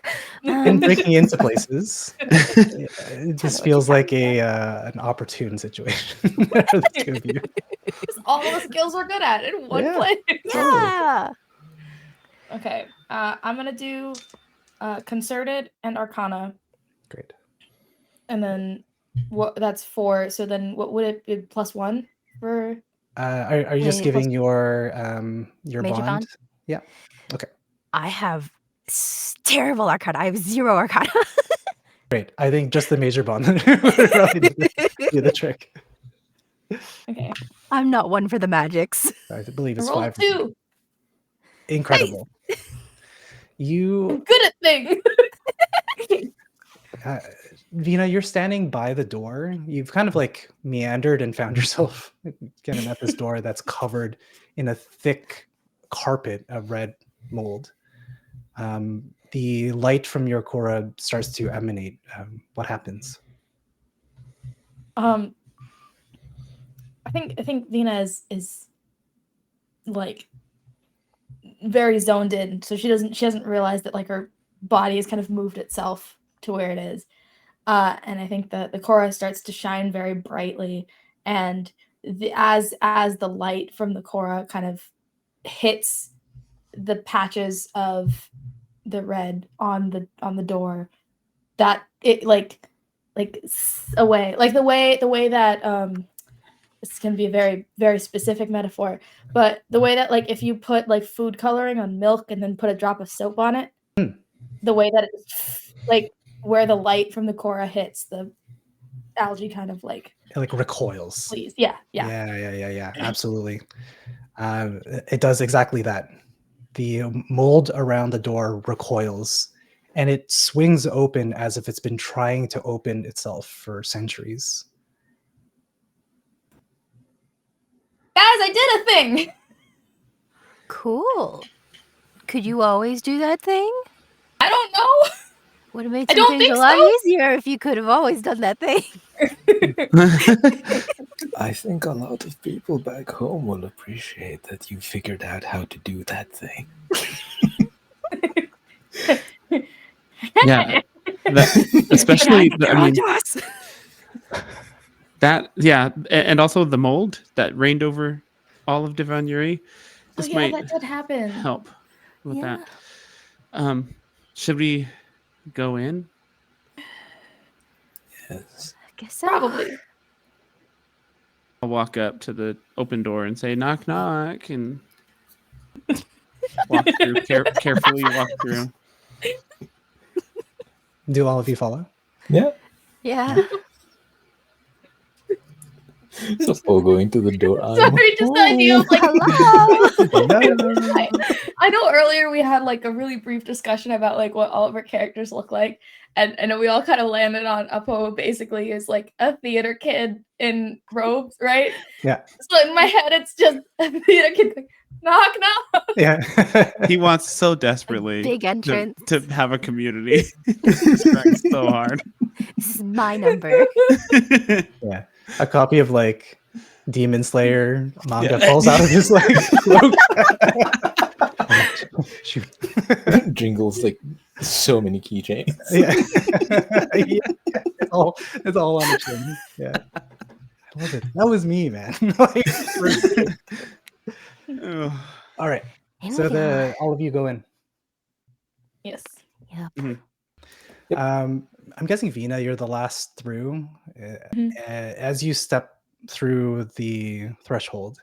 And breaking into places, it just feels like an opportune situation for the two of you. All the skills we're good at in one Yeah. place. Yeah. Okay, I'm gonna do concerted and Arcana, Great. and then what? That's 4. So then, what would it be? +1 for? Are you just Wait, giving your Major bond? bond? Yeah. Okay. I have terrible Arcana. I have 0 Arcana. Great. I think just the major bond would really do the trick. Okay, I'm not one for the magics. I believe it's roll 5. 2. Incredible. You, I'm good at things. Vina, you're standing by the door. You've kind of like meandered and found yourself getting at this door that's covered in a thick carpet of red mold. The light from your Cora starts to emanate. What happens? I think Vina is like very zoned in, so she doesn't realize that like her body has kind of moved itself to where it is. And I think that the Cora starts to shine very brightly, and as the light from the Cora kind of hits the patches of the red on the door, that it like away, like the way that this can be a very, very specific metaphor, but the way that like if you put like food coloring on milk and then put a drop of soap on it, the way that it's like where the light from the Cora hits, the algae kind of like It recoils. please. Yeah. Absolutely. It does exactly that. The mold around the door recoils and it swings open as if it's been trying to open itself for centuries. Guys, I did a thing. Cool. Could you always do that thing? I don't know. Would have made I some don't things think a lot so. easier if you could have always done that thing. I think a lot of people back home will appreciate that you figured out how to do that thing. Yeah, especially They're onto us. that. Yeah, and also the mold that reigned over all of Devon Yuri. Oh This yeah, might that did happen. help with Yeah. that. Should we go in? Yes. I guess so. Probably. I'll walk up to the open door and say, knock, knock, and walk through, carefully walk through. Do all of you follow? Yeah. Yeah. So Paul going to the door. Sorry, just the idea of like Hello. I know earlier we had like a really brief discussion about like what all of our characters look like, and we all kind of landed on Apo basically is like a theater kid in robes, right? Yeah. So in my head, it's just a theater kid going, knock knock. Yeah. He wants so desperately Big entrance. to have a community. He's trying so hard. This is my number. Yeah. A copy of like Demon Slayer manga Yeah. falls out of his like cloak. Shoot. Jingles like so many keychains. Yeah. Yeah. It's all on the chain. Yeah. I love it. That was me, man. Like, Ugh. all right. In So we go. all of you go in. Yes. Yep. I'm guessing Vina, you're the last through. Mhm. As you step through the threshold,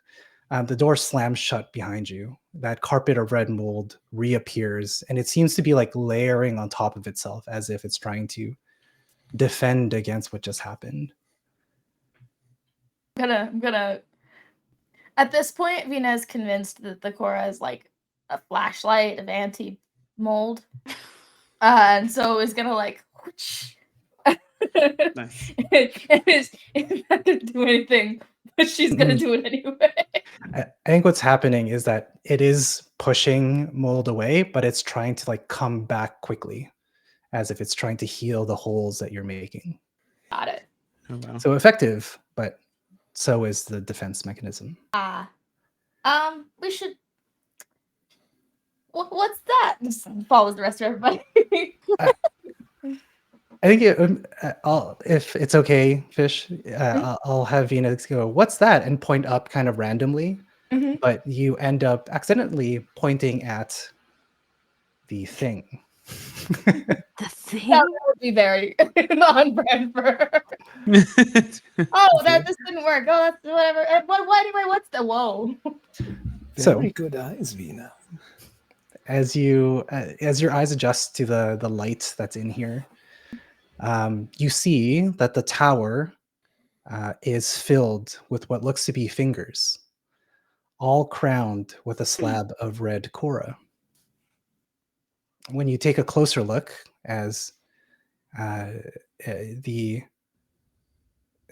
the door slams shut behind you. That carpet of red mold reappears, and it seems to be like layering on top of itself as if it's trying to defend against what just happened. I'm gonna. At this point, Vina is convinced that the Cora is like a flashlight of anti-mold, and so is gonna like. Whoosh. Nice. It's not gonna do anything, but she's gonna do it anyway. I think what's happening is that it is pushing mold away, but it's trying to like come back quickly, as if it's trying to heal the holes that you're making. Got it. Oh, wow. So effective, but so is the defense mechanism. We should. What's that? Just follows the rest of everybody. I think if it's okay, Fish, I'll have Vina go, "What's that?" and point up kind of randomly, Mhm. but you end up accidentally pointing at the thing. The thing. That would be very on brand for her. Oh, this didn't work. Oh, that's whatever. And anyway, what's the whoa? So- Very good eyes, Vina. as your eyes adjust to the light that's in here, you see that the tower is filled with what looks to be fingers, all crowned with a slab of red Cora. When you take a closer look, as the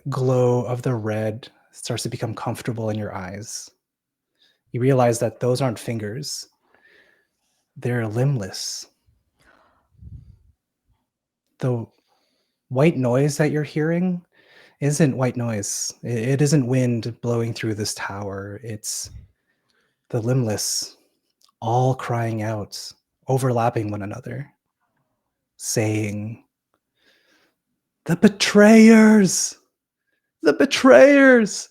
glow of the red starts to become comfortable in your eyes, you realize that those aren't fingers. They're limbless. The white noise that you're hearing isn't white noise. It isn't wind blowing through this tower. It's the limbless all crying out, overlapping one another, saying, "The betrayers! The betrayers!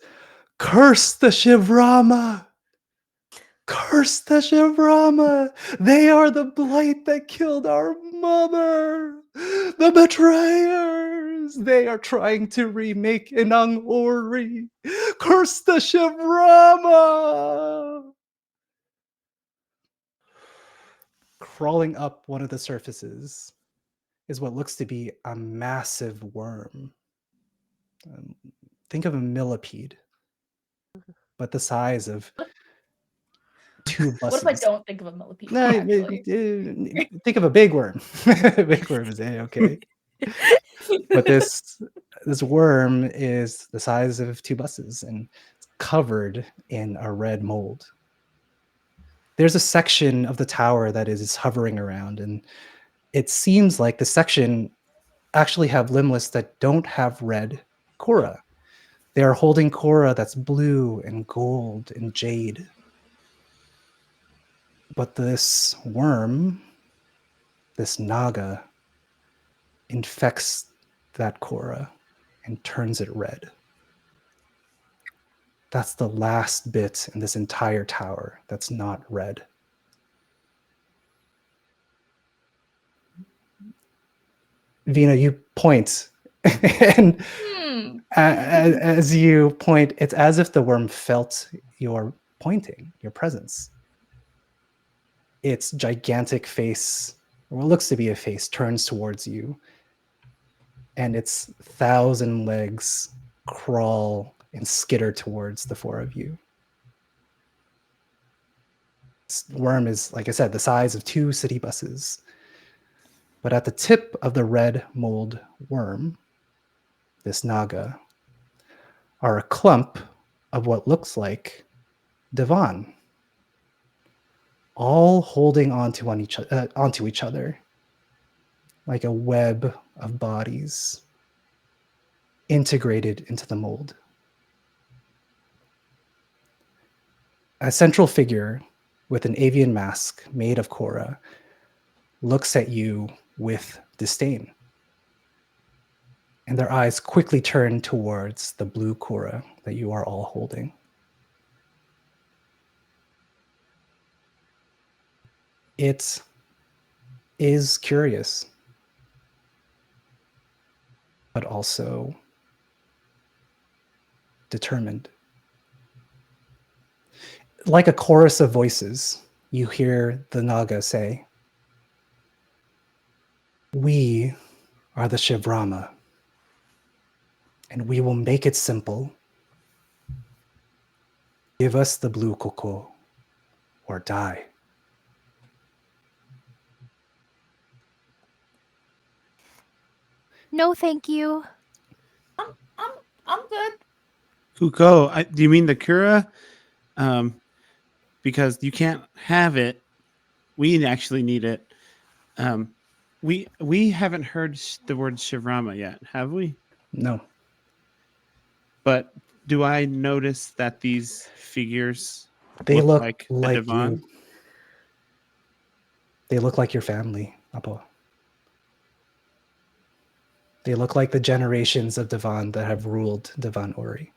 Curse the Shivrama! Curse the Shivrama! They are the blight that killed our mother! The betrayers! They are trying to remake Inang Ori! Curse the Shivrama!" Crawling up one of the surfaces is what looks to be a massive worm. Think of a millipede, but the size of 2 buses. What if I don't think of a millipede? No, actually? think of a big worm. Big worm is okay. But this worm is the size of 2 buses and it's covered in a red mold. There's a section of the tower that is hovering around, and it seems like the section actually have limbless that don't have red Cora. They are holding Cora that's blue and gold and jade. But this worm, this Naga, infects that Cora and turns it red. That's the last bit in this entire tower that's not red. Vina, you point, and as you point, it's as if the worm felt your pointing, your presence. Its gigantic face, or what looks to be a face, turns towards you, and its 1,000 legs crawl and skitter towards the 4 of you. This worm is, like I said, the size of 2 city buses. But at the tip of the red mold worm, this Naga, are a clump of what looks like Divan, all holding onto each other like a web of bodies integrated into the mold. A central figure with an avian mask made of Cora looks at you with disdain, and their eyes quickly turn towards the blue Cora that you are all holding. It is curious, but also determined. Like a chorus of voices, you hear the Naga say, "We are the Shivrama, and we will make it simple. Give us the blue cocoa or die. No, thank you. I'm good. Kuko, do you mean the Kura? Because you can't have it. We actually need it. We haven't heard the word Shivrama yet, have we? No. But do I notice that these figures They look like a like divan? you. They look like your family, Apo. They look like the generations of Divan that have ruled Divan Ori.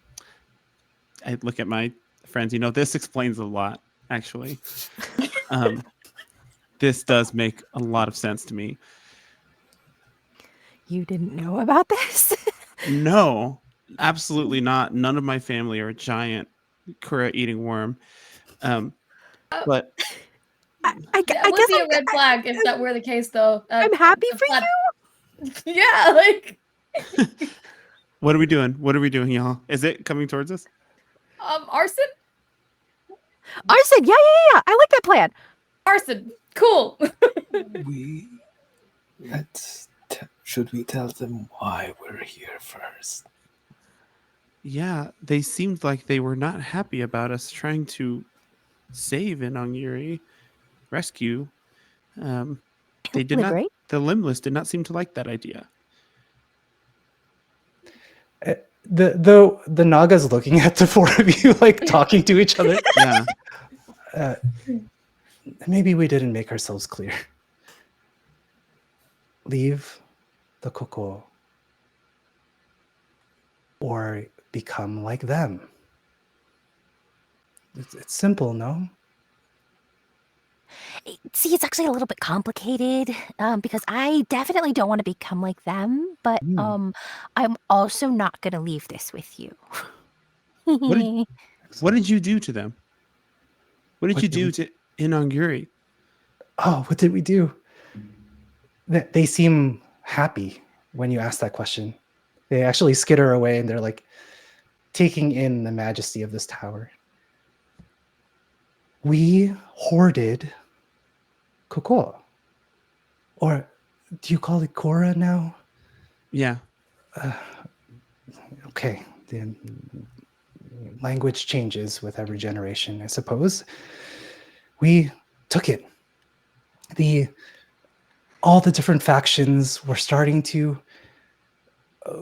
I look at my friends. This explains a lot, actually. This does make a lot of sense to me. You didn't know about this? No, absolutely not. None of my family are a giant Kura eating worm. But That would be a red flag if that were the case, though. I'm happy for you. Yeah, like what are we doing? What are we doing, y'all? Is it coming towards us? arson. Arson, yeah. I like that plan. Arson, cool. Should we tell them why we're here first? Yeah, they seemed like they were not happy about us trying to save Inong rescue. They did not. Liberate? The limbless did not seem to like that idea. The Naga's looking at the four of you, like talking to each other. Yeah. Maybe we didn't make ourselves clear. Leave the cocoa or become like them. It's simple, no? See, it's actually a little bit complicated because I definitely don't want to become like them, but I'm also not going to leave this with you. What did you do to them? What did you do to Inong? Oh, what did we do? They seem happy when you ask that question. They actually skitter away and they're like taking in the majesty of this tower. We hoarded cocoa. Or do you call it Cora now? Yeah. Okay. The language changes with every generation, I suppose. We took it. All the different factions were starting to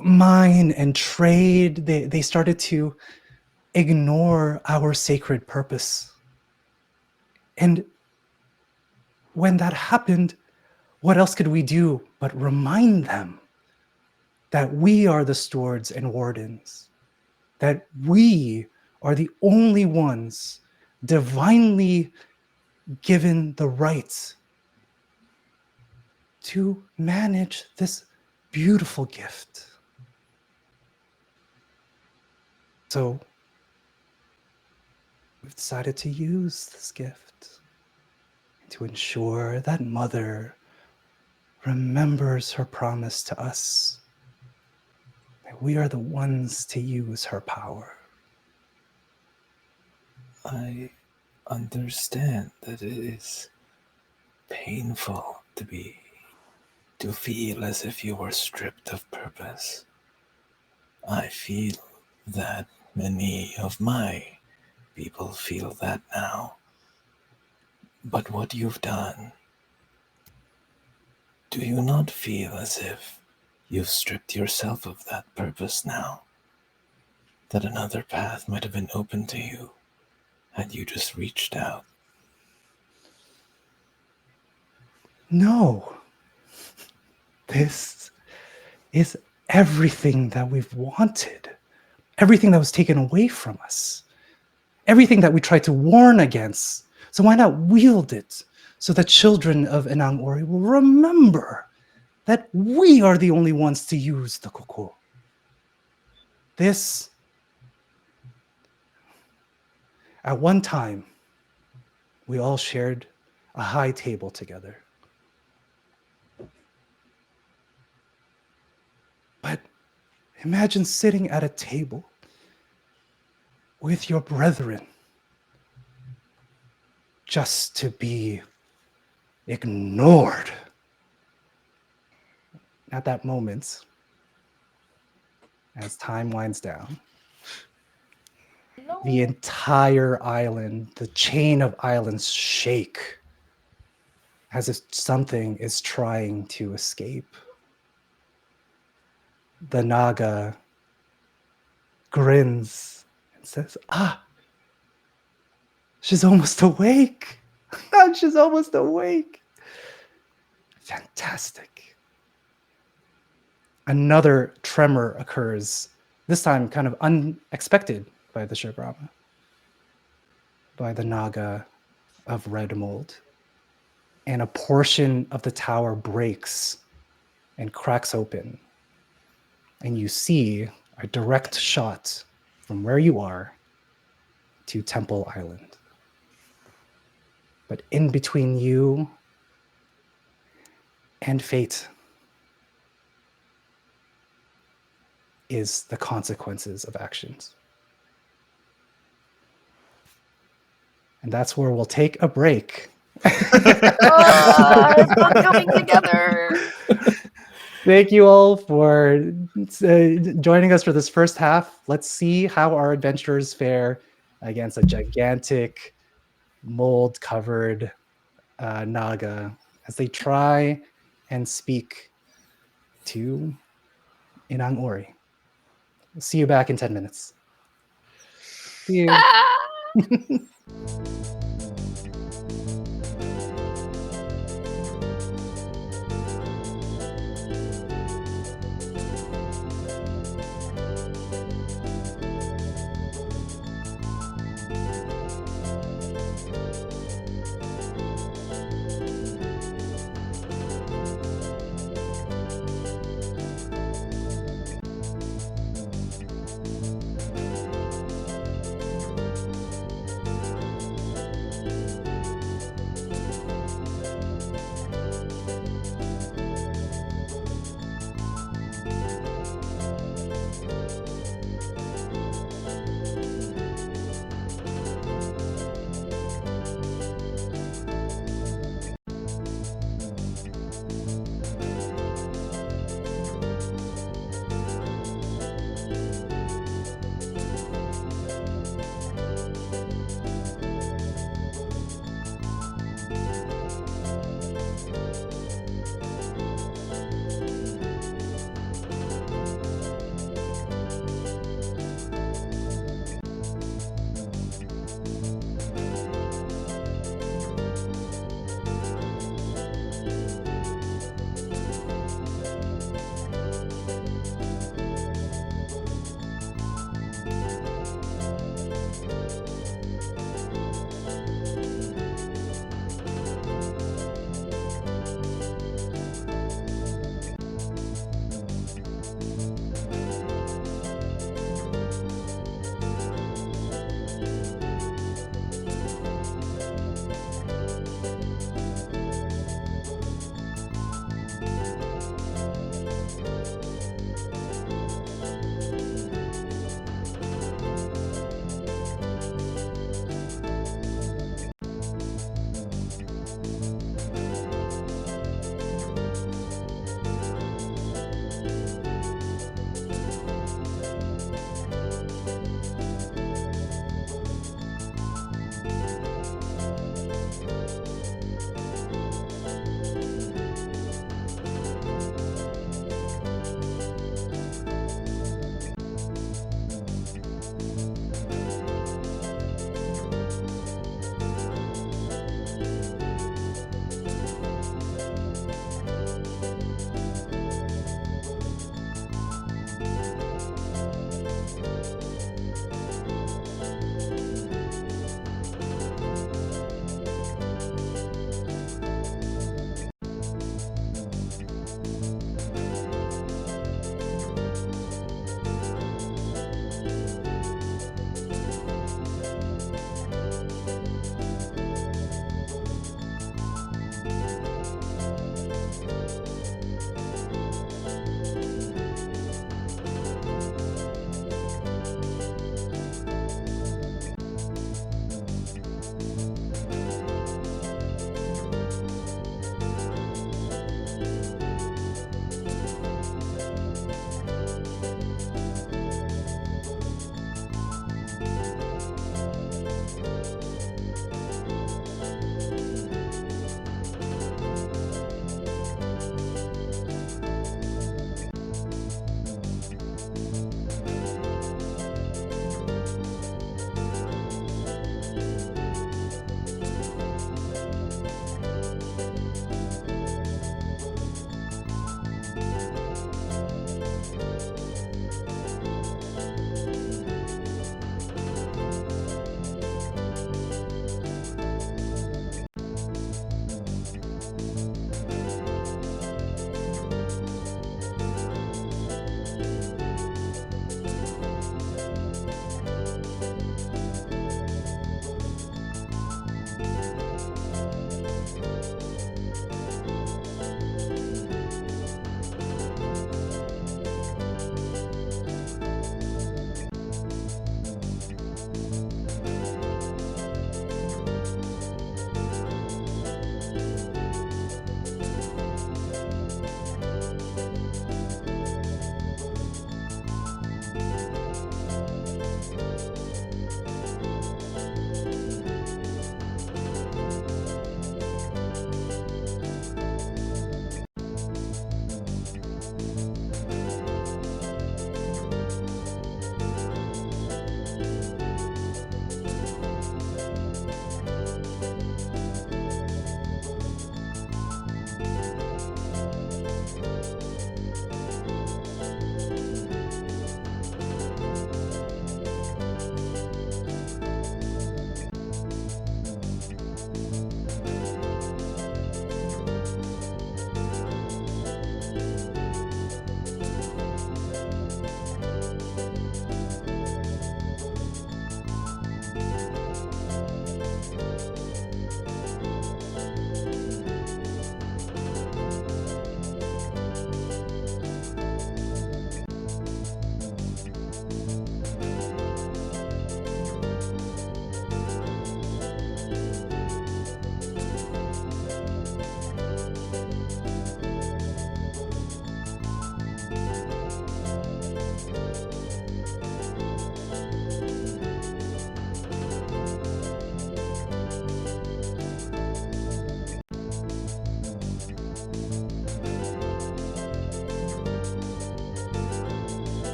mine and trade. They started to ignore our sacred purpose. And when that happened, what else could we do but remind them that we are the stewards and wardens, that we are the only ones divinely given the rights to manage this beautiful gift. So we've decided to use this gift to ensure that Mother remembers her promise to us, that we are the ones to use her power. I understand that it is painful to feel as if you were stripped of purpose. I feel that many of my people feel that now. But what you've done, do you not feel as if you've stripped yourself of that purpose now? That another path might have been open to you had you just reached out? No. This is everything that we've wanted. Everything that was taken away from us. Everything that we tried to warn against. So why not wield it so the children of Inong Ori will remember that we are the only ones to use the cocoa. This, at one time, we all shared a high table together. But imagine sitting at a table with your brethren, just to be ignored. At that moment, as time winds down, No. the entire island, the chain of islands shake as if something is trying to escape. The Naga grins and says, she's almost awake. She's almost awake. Fantastic. Another tremor occurs, this time kind of unexpected by the Shigrama, by the Naga of Red Mold. And a portion of the tower breaks and cracks open. And you see a direct shot from where you are to Temple Island. But in between you and fate is the consequences of actions. And that's where we'll take a break. It's not coming together. Thank you all for joining us for this first half. Let's see how our adventurers fare against a gigantic mold-covered Naga as they try and speak to Inang Ori. We'll see you back in 10 minutes. See you.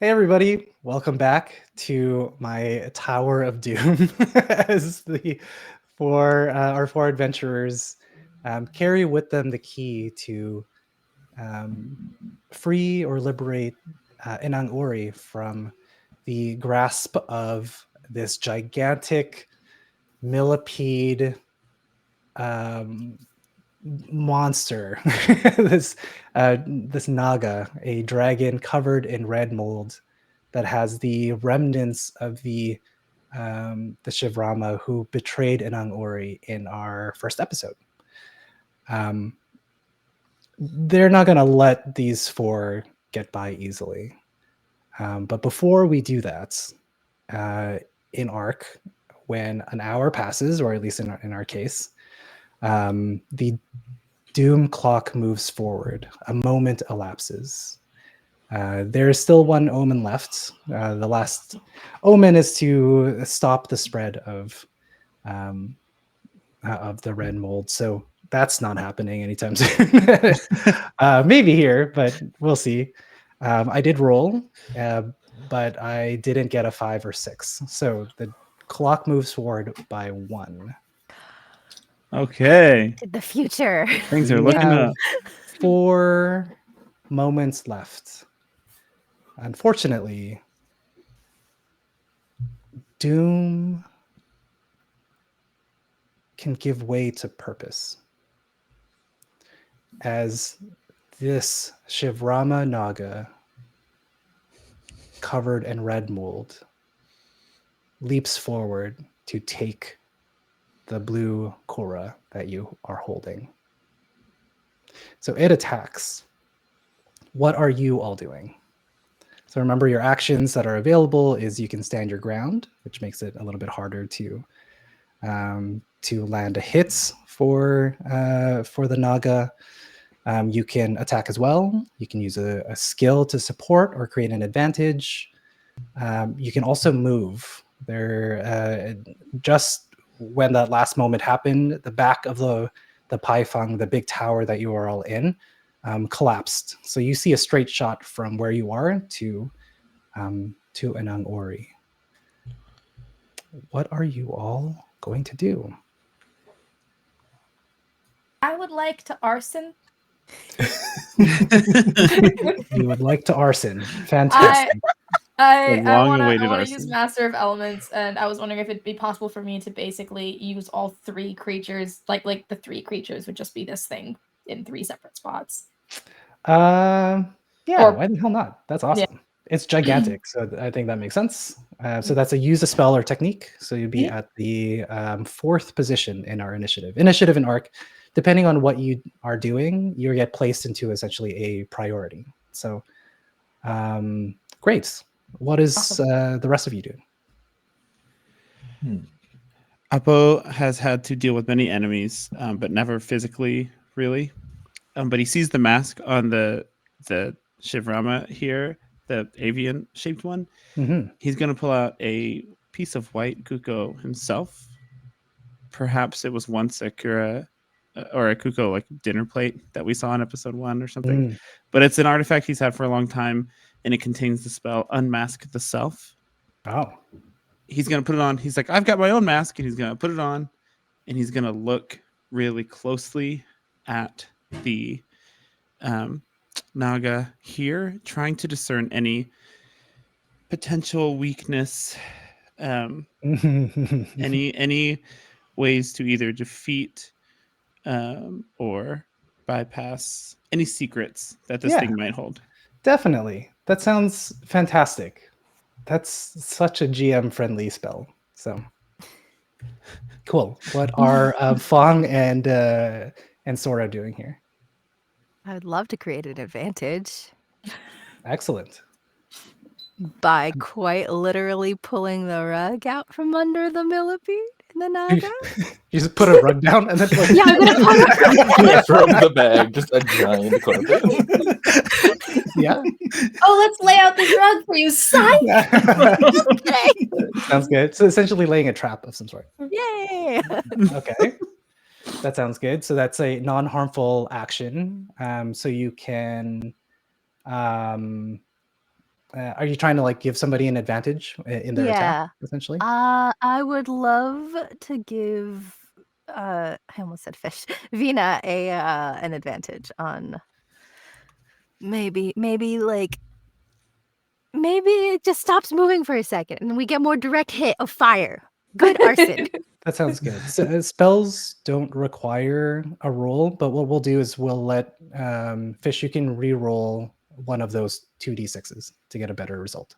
Hey everybody, welcome back to my Tower of Doom as our four adventurers carry with them the key to free or liberate Inang Ori from the grasp of this gigantic millipede monster, this Naga, a dragon covered in red mold that has the remnants of the Shivrama who betrayed Inang Ori in our first episode. They're not going to let these four get by easily. But before we do that, in Arc, when an hour passes, or at least in our case, the Doom clock moves forward. A moment elapses. There is still one omen left. The last omen is to stop the spread of the red mold. So that's not happening anytime soon. Maybe here, but we'll see. I did roll, but I didn't get a 5 or 6. So the clock moves forward by 1. Okay. To the future. Things are We looking have up. 4 moments left. Unfortunately, Doom can give way to purpose. As this Shivrama Naga, covered in red mold, leaps forward to take the blue Korra that you are holding. So it attacks. What are you all doing? So remember, your actions that are available is you can stand your ground, which makes it a little bit harder to land a hit for the Naga. You can attack as well. You can use a skill to support or create an advantage. You can also move. Just when that last moment happened, the back of the Paifang, the big tower that you are all in, collapsed. So you see a straight shot from where you are to Inang Ori. What are you all going to do? I would like to arson. You would like to arson. Fantastic. I long-awaited want to use arson. Master of Elements, and I was wondering if it'd be possible for me to basically use all 3 creatures, like the 3 creatures would just be this thing in 3 separate spots. Yeah, Or- why the hell not? That's awesome. It's gigantic, so I think that makes sense. So that's a use a spell or technique. So you'd be at the 4th position in our initiative. Initiative in Arc, depending on what you are doing, you get placed into essentially a priority. So great. What is the rest of you doing? Apo has had to deal with many enemies, but never physically, really. But he sees the mask on the Shivrama here, the avian shaped one. Mm-hmm. He's going to pull out a piece of white Kuko himself. Perhaps it was once a Kura or a Kuko like dinner plate that we saw in episode 1 or something. But it's an artifact he's had for a long time, and it contains the spell Unmask the Self. Oh. He's going to put it on. He's like, I've got my own mask, and he's going to put it on, and he's going to look really closely at the Naga here, trying to discern any potential weakness, any ways to either defeat or bypass any secrets that this thing might hold. Definitely. That sounds fantastic. That's such a GM friendly spell. So cool. What are Fong and Sora doing here? I would love to create an advantage Excellent. by quite literally pulling the rug out from under the millipede and the Naga. You just put a rug down and then Yeah, I'm gonna put a From the bag, just a giant carpet. Yeah. Oh, let's lay out this rug for you, son. Sounds good. So essentially laying a trap of some sort. Yay! Okay. That sounds good. So that's a non-harmful action. So you can Are you trying to like give somebody an advantage in their attack, Yeah. essentially? I would love to give I almost said fish. Vina a an advantage on maybe like maybe it just stops moving for a second and we get more direct hit of fire. Good arson. That sounds good. So, spells don't require a roll, but what we'll do is we'll let Fish. You can re-roll one of those 2d6s to get a better result.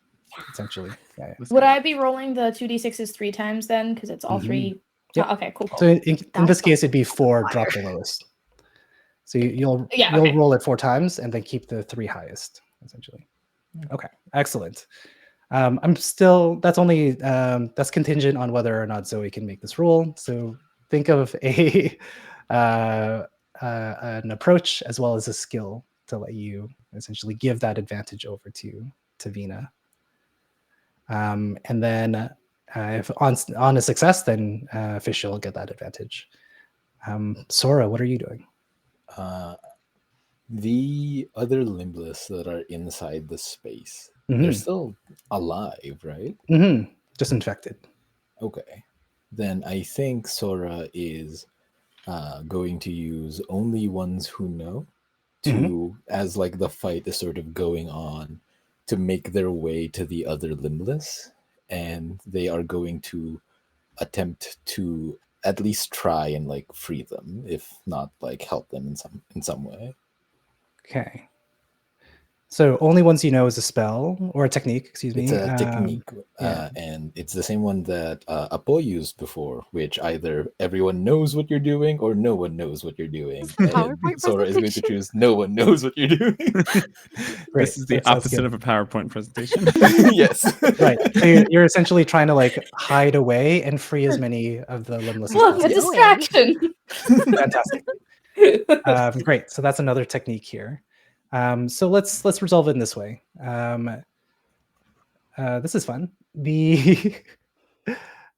Essentially, yeah. Would I be rolling the 2d6s 3 times then? Because it's all Mhm. 3. Yep. Okay, cool. So in That's this case, it'd be fire. 4. Drop the lowest. So you'll Yeah, okay. roll it 4 times and then keep the 3 highest. Essentially. Okay. Excellent. I'm still. That's only. That's contingent on whether or not Zoe can make this roll. So think of a an approach as well as a skill to let you essentially give that advantage over to Vina. And then if on a success, then Fish will get that advantage. Sora, what are you doing? The other limbless that are inside the space, Mhm. they're still alive, right? Mm-hmm. Just infected. Okay. Then I think Sora is going to use only ones who know to, as like the fight is sort of going on, to make their way to the other limbless, and they are going to attempt to at least try and like free them, if not like help them in some way. Okay. So only ones you know is a spell or a technique, excuse It's me. a technique, yeah. and it's the same one that Apo used before, which either everyone knows what you're doing or no one knows what you're doing. And PowerPoint Sora is going to presentation. choose no one knows what you're doing. Great. This is the That sounds opposite good. of a PowerPoint presentation. Yes. Right. So you're essentially trying to like hide away and free as many of the limbless as Look, a possible. distraction. Fantastic. Great. So that's another technique here. So let's resolve it in this way. This is fun. The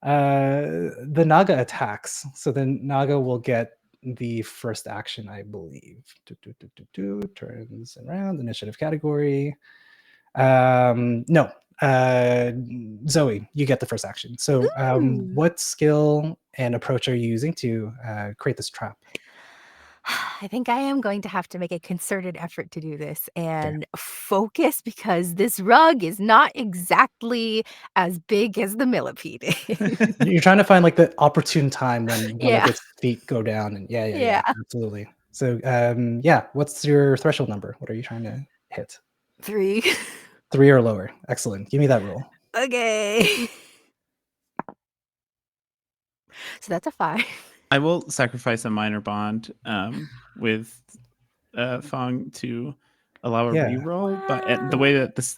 the Naga attacks. So then Naga will get the first action, I believe. Turns around, initiative category. No. Zoe, you get the first action. So Ooh. what skill and approach are you using to create this trap? I think I am going to have to make a concerted effort to do this and focus because this rug is not exactly as big as the millipede is. You're trying to find like the opportune time when one Yeah. of its feet go down, and yeah, Yeah. absolutely. So yeah, what's your threshold number? What are you trying to hit? 3. 3 or lower. Excellent. Give me that roll. Okay. So that's a 5. I will sacrifice a minor bond with Fong to allow a Yeah. reroll. But the way that this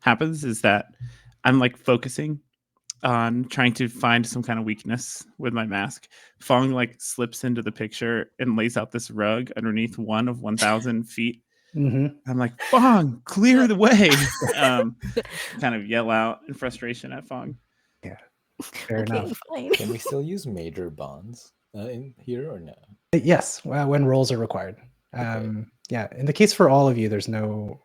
happens is that I'm like focusing on trying to find some kind of weakness with my mask. Fong like slips into the picture and lays out this rug underneath one of 1,000 feet. hmm I'm like, Fong, clear the way. Kind of yell out in frustration at Fong. Fair Okay, enough. fine. Can we still use major bonds in here or no? Yes, when rolls are required. Yeah, in the case for all of you, there's no.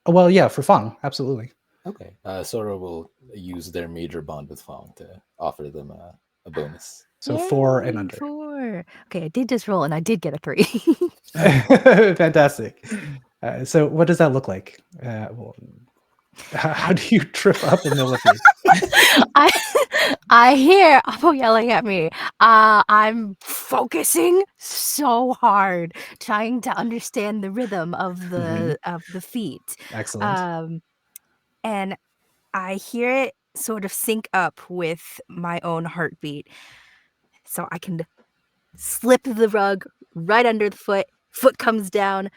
Oh well, yeah, for Fong, absolutely. Okay. Sora will use their major bond with Fong to offer them a bonus. So 4 and Yay, under. 4. Okay, I did just roll and I did get a 3. Fantastic. So what does that look like? Well, how do you trip up a millipede? I hear Appo yelling at me. I'm focusing so hard, trying to understand the rhythm of the feet. Excellent. And I hear it sort of sync up with my own heartbeat. So I can slip the rug right under the foot. Foot comes down,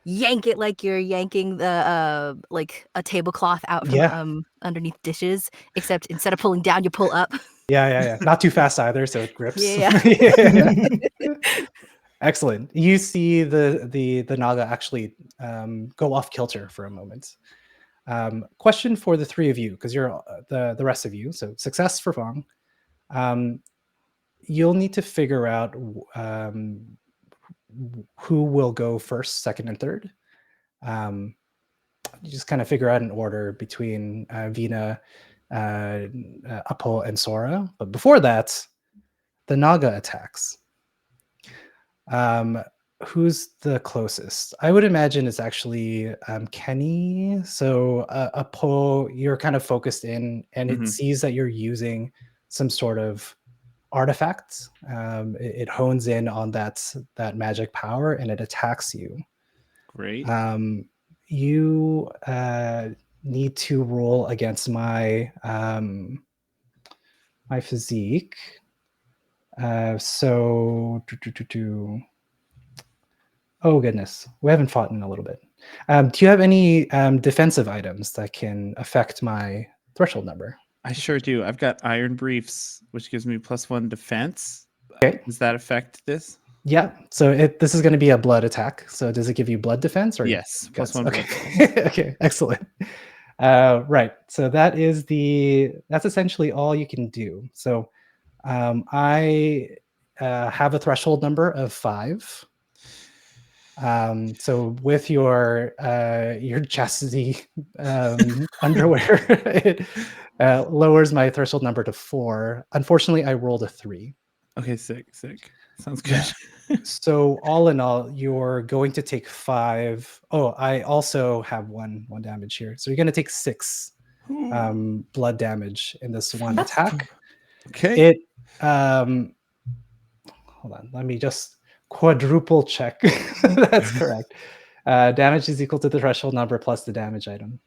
yank it like you're yanking the like a tablecloth out from Yeah. underneath dishes, except instead of pulling down, you pull up. Yeah. Not too fast either, so it grips. Yeah. Excellent. You see the Naga actually go off kilter for a moment. Question for the 3 of you, because you're the rest of you. So success for Fong. You'll need to figure out who will go first, second, and third. you just kind of figure out an order between Vina, Apo, and Sora. But before that, the Naga attacks. Who's the closest? I would imagine it's actually Kenny. So Apo, you're kind of focused in, and it Mhm. sees that you're using some sort of artifact. It hones in on that magic power, and it attacks you. Great. You need to roll against my my physique. Oh goodness, we haven't fought in a little bit. Do you have any defensive items that can affect my threshold number? I sure do. I've got Iron Briefs, which gives me +1 defense. Okay. Does that affect this? Yeah. So this is going to be a blood attack. So does it give you blood defense or Yes, guts? +1 blood Okay. Okay. Excellent. Right. So that's essentially all you can do. So I have a threshold number of 5. So with your chastity underwear, it lowers my threshold number to 4. Unfortunately, I rolled a 3. Okay, sick. Sounds good. So all in all, you're going to take 5. Oh, I also have one damage here. So you're going to take 6 blood damage in this one attack. Okay. It hold on, let me just quadruple check. That's correct. Damage is equal to the threshold number plus the damage item.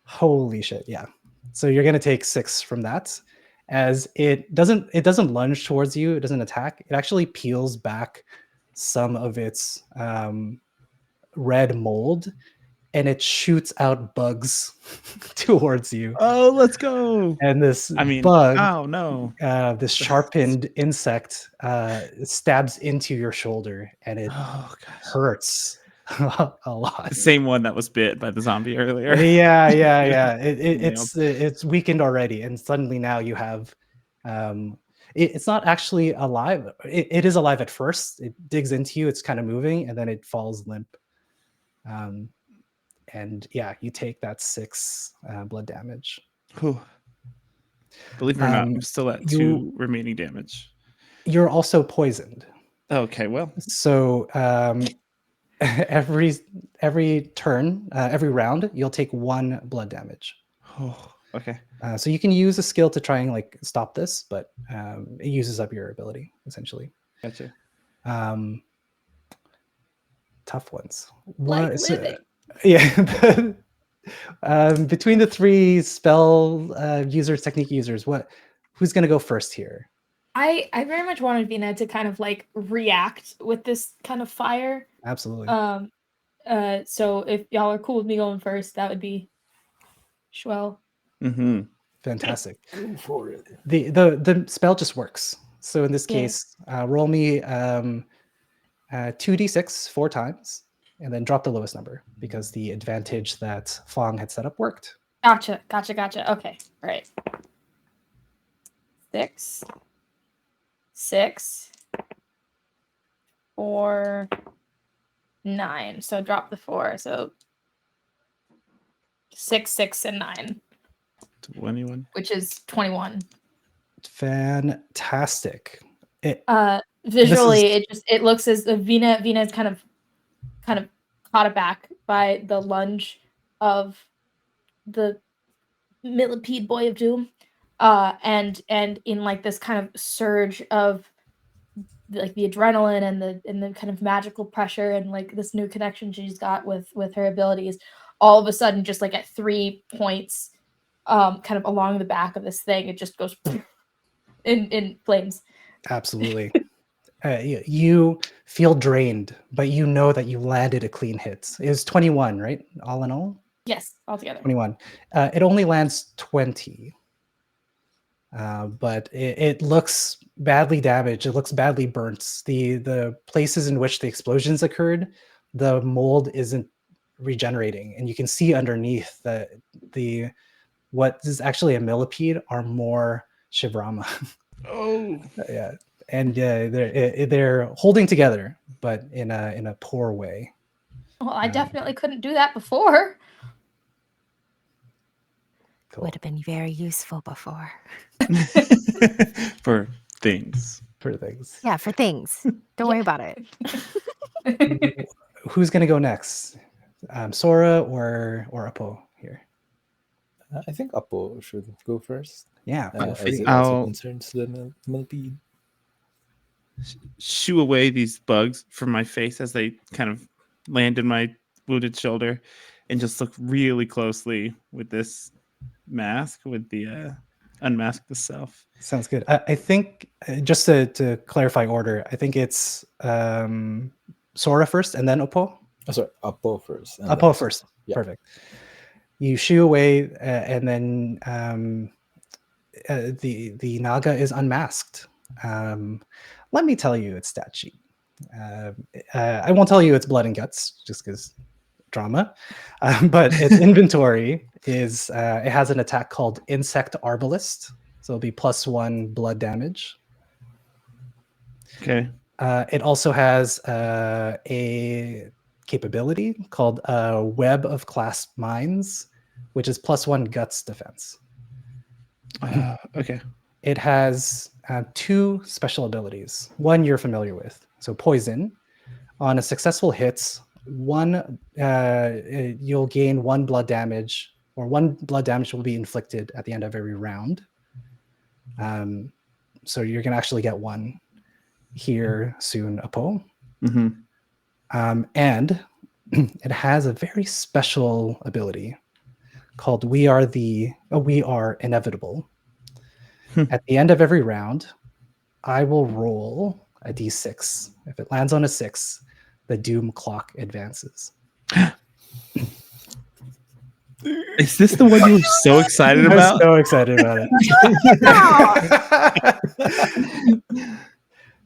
Holy shit, yeah. So you're gonna take 6 from that. As it doesn't lunge towards you, it doesn't attack. It actually peels back some of its red mold, and it shoots out bugs towards you. Oh, let's go. And this bug, oh no, this sharpened insect stabs into your shoulder, and it hurts a lot. The same one that was bit by the zombie earlier. Yeah. It's weakened already, and suddenly now you have. It's not actually alive. It is alive at first. It digs into you. It's kind of moving, and then it falls limp. And yeah, you take that 6 blood damage. Whew. Believe it or not, I'm still at 2 remaining damage. You're also poisoned. Okay, well. So every turn, every round, you'll take 1 blood damage. Oh, okay. So you can use a skill to try and like stop this, but it uses up your ability essentially. Gotcha. Tough ones. Yeah. Between the 3 spell users, technique users, who's gonna go first here? I very much wanted Vina to kind of like react with this kind of fire. Absolutely. So if y'all are cool with me going first, that would be swell. Mm-hmm. Fantastic. Go for it. The spell just works. So in this case, roll me 2d6 4 times, and then drop the lowest number because the advantage that Fong had set up worked. Gotcha. Okay, all right. 6, 4, 9. So drop the 4. So 6, and 9. 21. Which is 21. Fantastic. Visually, it looks as if Vina is kind of caught aback by the lunge of the millipede boy of doom, and in like this kind of surge of like the adrenaline and the kind of magical pressure and like this new connection she's got with her abilities, all of a sudden just like at 3 points, kind of along the back of this thing, it just goes in flames. Absolutely. You feel drained, but you know that you landed a clean hit. It was 21, right? All in all? Yes, altogether. 21. It only lands 20. But it looks badly damaged. It looks badly burnt. The places in which the explosions occurred, the mold isn't regenerating. And you can see underneath that what is actually a millipede are more Shivrama. Oh. Yeah. And they're holding together, but in a poor way. Well, I definitely couldn't do that before. Cool. Would have been very useful before. For things. For things. Yeah, for things. Don't worry about it. Who's gonna go next? Sora or Apo here? I think Apo should go first, Yeah, feel as free. it also I'll- concerns the millipede. Shoo away these bugs from my face as they kind of land in my wounded shoulder, and just look really closely with this mask, with the unmask the self. Sounds good. I think just to clarify order, I think it's Sora first and then Apo. Oh, sorry, Apo first. and Apo then- first. Yeah. Perfect. You shoo away, and then the Naga is unmasked. Let me tell you its stat sheet. I won't tell you its blood and guts, just because drama. But its inventory is it has an attack called Insect Arbalist, so it'll be +1 blood damage. Okay. It also has a capability called Web of Clasp Mines, which is +1 guts defense. Okay. It has 2 special abilities. One you're familiar with. So poison. On a successful hit, you'll gain 1 blood damage, or 1 blood damage will be inflicted at the end of every round. So you're gonna actually get 1 here soon, Apo. Mm-hmm. And it has a very special ability called We Are Inevitable. At the end of every round, I will roll a d6. If it lands on a 6, the doom clock advances. Is this the one you were so excited I'm about? so excited about it.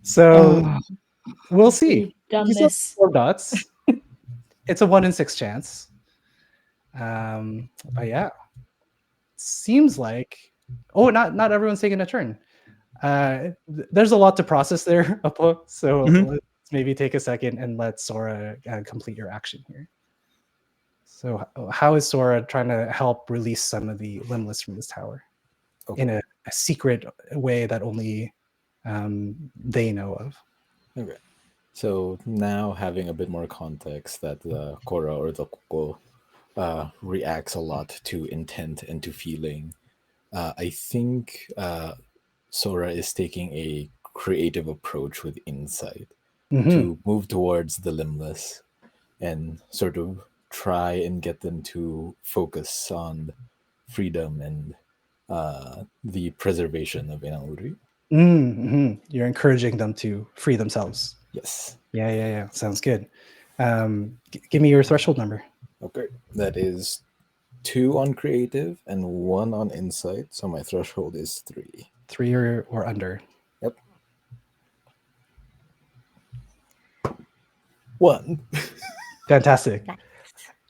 So we'll see. We've done You still have this. 4 dots. It's a 1 in 6 chance. But yeah, seems like not everyone's taking a turn. There's a lot to process there, Apo. So Mhm. let's maybe take a second and let Sora complete your action here. So how is Sora trying to help release some of the limbless from this tower Okay. in a secret way that only they know of? Okay. So now having a bit more context that the Korra or the Koko reacts a lot to intent and to feeling, I think Sora is taking a creative approach with insight Mhm. to move towards the limbless and sort of try and get them to focus on freedom and the preservation of Inauri. Mhm. You're encouraging them to free themselves. Yes. Yeah. Sounds good. Give me your threshold number. Okay. That is 2 on creative and 1 on insight. So my threshold is 3. 3 or under. 1. Fantastic. Nice.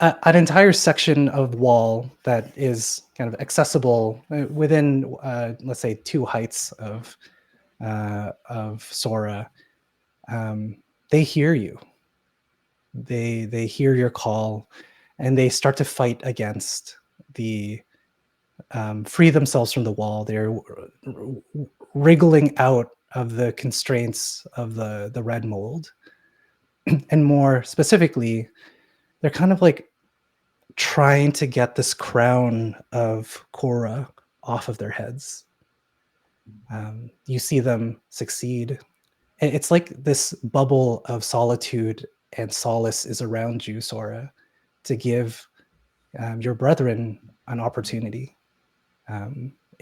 An entire section of wall that is kind of accessible within, let's say, 2 heights of Sora. They hear you. They hear your call, and they start to fight against the free themselves from the wall. They're wriggling out of the constraints of the red mold, and more specifically, they're kind of like trying to get this crown of Korra off of their heads. You see them succeed. It's like this bubble of solitude and solace is around you, Sora, to give your brethren an opportunity,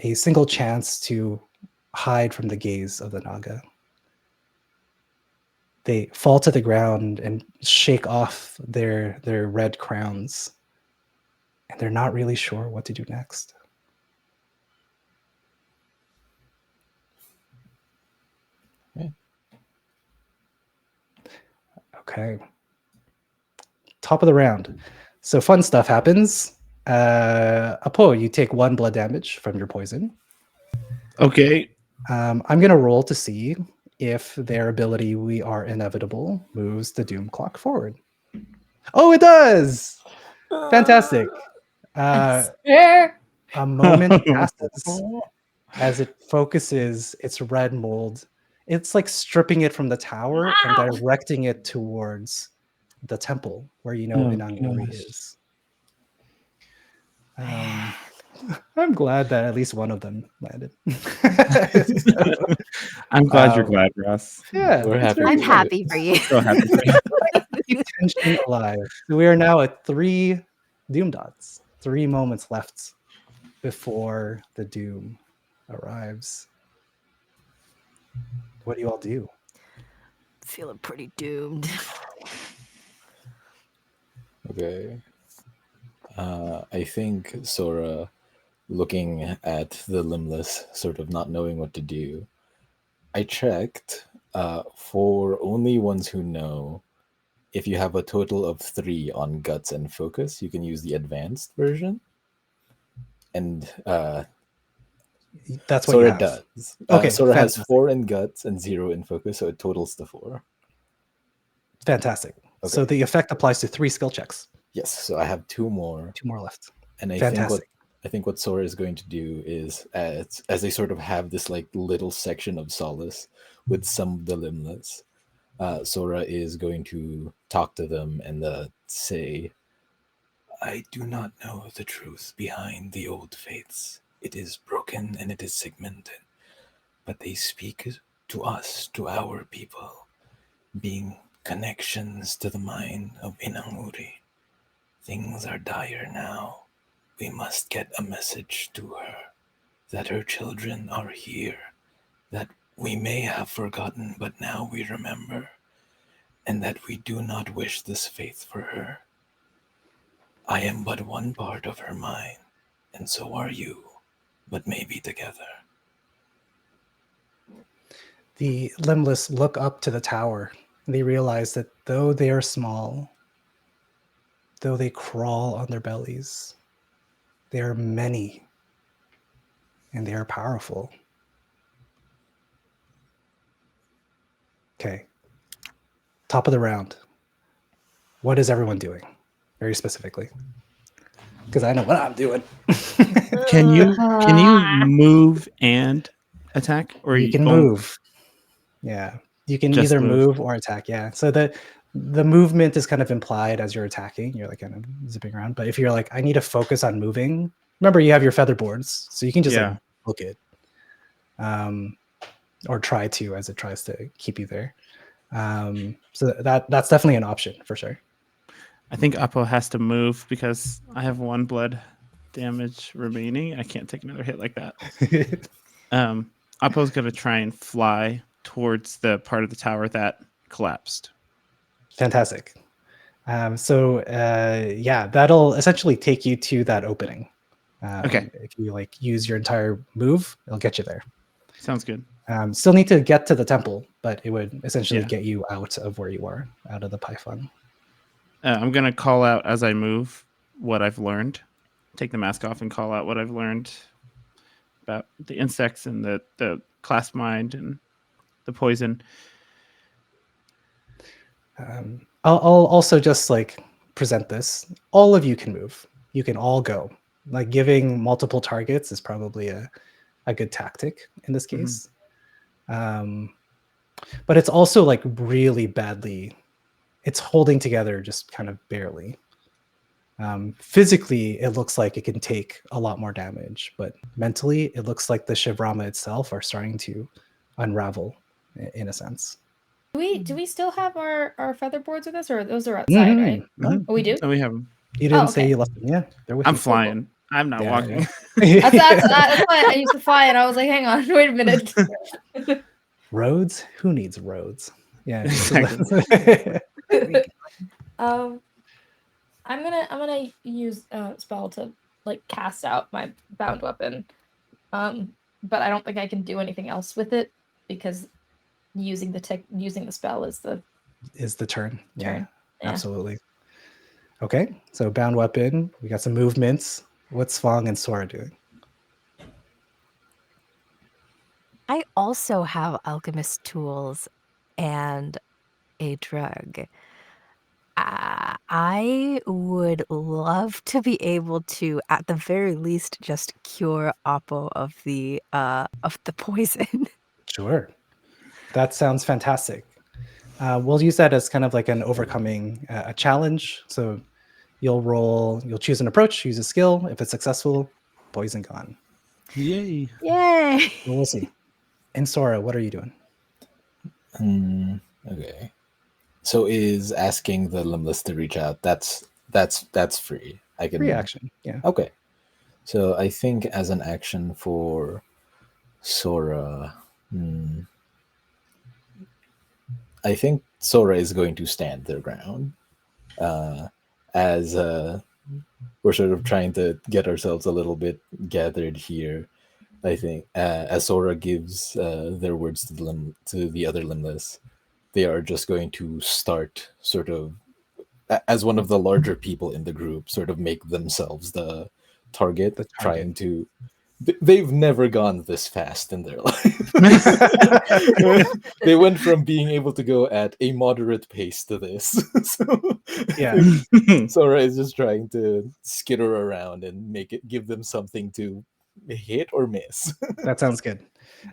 a single chance to hide from the gaze of the Naga. They fall to the ground and shake off their red crowns, and they're not really sure what to do next. Yeah. Okay. Top of the round. So fun stuff happens. Apo, you take 1 blood damage from your poison. Okay. I'm going to roll to see if their ability We Are Inevitable moves the doom clock forward. Oh, it does. Fantastic. Swear. A moment passes as it focuses its red mold. It's like stripping it from the tower and Wow. directing it towards the temple where you know Oh, Inangori gosh. is. I'm glad that at least one of them landed. So, I'm glad you're um, glad, Ross. yeah, We're it's happy very I'm for you. happy for you. So happy for you. keep tension alive. So we are now at 3 doom dots. 3 moments left before the doom arrives. What do you all do? Feeling pretty doomed. Okay. I think Sora, looking at the limbless, sort of not knowing what to do, I checked for only ones who know. If you have a total of 3 on guts and focus, you can use the advanced version. And That's what you Sora have. does. Okay, Sora has fantastic. 4 in guts and 0 in focus, so it totals to 4. Fantastic. Okay. So the effect applies to 3 skill checks. Yes, so I have 2 more. 2 more left. And I Fantastic. think what Sora is going to do is, as they sort of have this like little section of solace with some of the limbless, Sora is going to talk to them and say, "I do not know the truth behind the old faiths. It is broken and it is segmented, but they speak to us, to our people, being connections to the mind of Inamuri. Things are dire now. We must get a message to her that her children are here, that we may have forgotten, but now we remember, and that we do not wish this faith for her. I am but one part of her mind, and so are you, but maybe together." The limbless look up to the tower. And they realize that though they are small, though they crawl on their bellies, they are many and they are powerful. Okay. Top of the round. What is everyone doing? Very specifically. Because I know what I'm doing. Can you move and attack, or You can only- move. Yeah. You can Just either move. move or attack. Yeah. So the movement is kind of implied as you're attacking. You're like kind of zipping around. But if you're like, I need to focus on moving, remember you have your feather boards. So you can just Yeah. like book it. Or try to as it tries to keep you there. So that's definitely an option for sure. I think Uppo has to move because I have 1 blood damage remaining. I can't take another hit like that. Uppo's gonna try and fly towards the part of the tower that collapsed. Fantastic. Yeah, that'll essentially take you to that opening. Okay. If you like use your entire move, it'll get you there. Sounds good. Still need to get to the temple, but it would essentially Yeah. get you out of where you are, out of the Python. I'm gonna call out as I move what I've learned. Take the mask off and call out what I've learned about the insects and the class mind and the poison. I'll also just like present this. All of you can move. You can all go. Like giving multiple targets is probably a good tactic in this Mhm. case. But it's also like really badly. It's holding together just kind of barely. Physically, it looks like it can take a lot more damage, but mentally, it looks like the Shivrama itself are starting to unravel in a sense. Do we still have our feather boards with us, or those are outside, Mhm, right? mhm. Oh, we do. So we have 'em. You didn't Oh, say okay. you left them. Yeah, they're with I'm you. flying. I'm not Yeah, walking. yeah. That's why I used to fly, and I was like, hang on, wait a minute. Roads? Who needs roads? Yeah. Exactly. I'm gonna use spell to like cast out my bound weapon, but I don't think I can do anything else with it because using the spell is the Is the turn. Yeah, turn. Yeah. absolutely. Okay, so bound weapon. We got some movements. What's Fong and Sora doing? I also have alchemist tools and a drug. I would love to be able to, at the very least, just cure Oppo of the poison. Sure. That sounds fantastic. We'll use that as kind of like an overcoming a challenge. So you'll choose an approach, use a skill. If it's successful, poison gone. Yay. Yay! Well, we'll see. And Sora, what are you doing? Okay. So is asking the limbless to reach out, that's free. I can Free action. Yeah. Okay. So I think as an action for Sora, I think Sora is going to stand their ground. As we're sort of trying to get ourselves a little bit gathered here, I think as Sora gives their words to the other limbless, they are just going to start sort of, as one of the larger people in the group, sort of make themselves the target, The target. trying to. They've never gone this fast in their life. They went from being able to go at a moderate pace to this. So, Yeah. Sora is just trying to skitter around and give them something to hit or miss. That sounds good.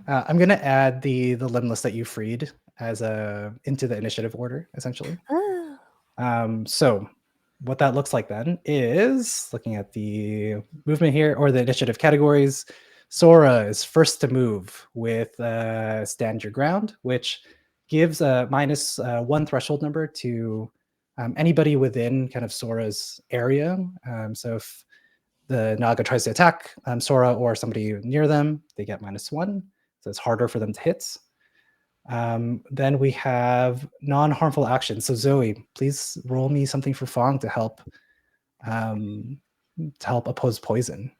I'm gonna add the limbless that you freed as into the initiative order, essentially. So what that looks like then is looking at the movement here or the initiative categories. Sora is first to move with stand your ground, which gives a -1 threshold number to anybody within kind of Sora's area. So if the Naga tries to attack Sora or somebody near them, they get -1. So it's harder for them to hit. Then we have non-harmful actions. So Zoe, please roll me something for Fong to help oppose poison.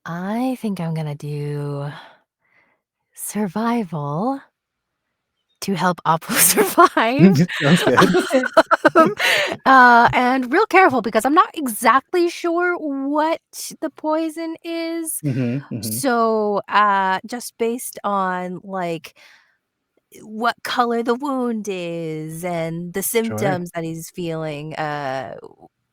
I think I'm gonna do survival to help Oppo survive. Sounds good. And real careful because I'm not exactly sure what the poison is. Mhm, mhm. So, just based on like what color the wound is and the symptoms that he's feeling,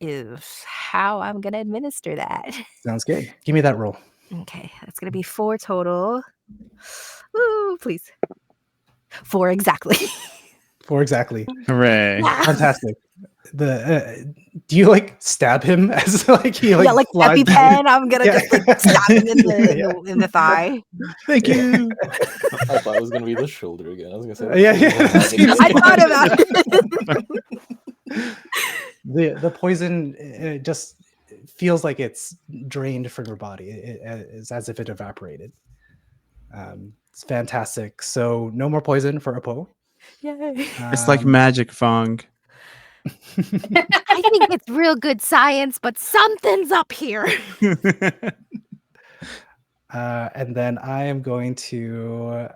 is how I'm gonna administer that. Sounds good. Give me that roll. Okay, that's gonna be 4 total. Ooh, please. 4 exactly. 4 exactly. Hooray. Fantastic. Do you like stab him as like he like Yeah, like flies EpiPen, I'm gonna Yeah. just like stab him in the Yeah. in the thigh. Thank you. I thought it was going to be the shoulder again. I was going to say, Yeah, yeah. I thought about it. The poison just feels like it's drained from your body. It's as if it evaporated. It's fantastic. So no more poison for Apo. Yay. It's like magic, Fong. I think it's real good science, but something's up here. And then I am going to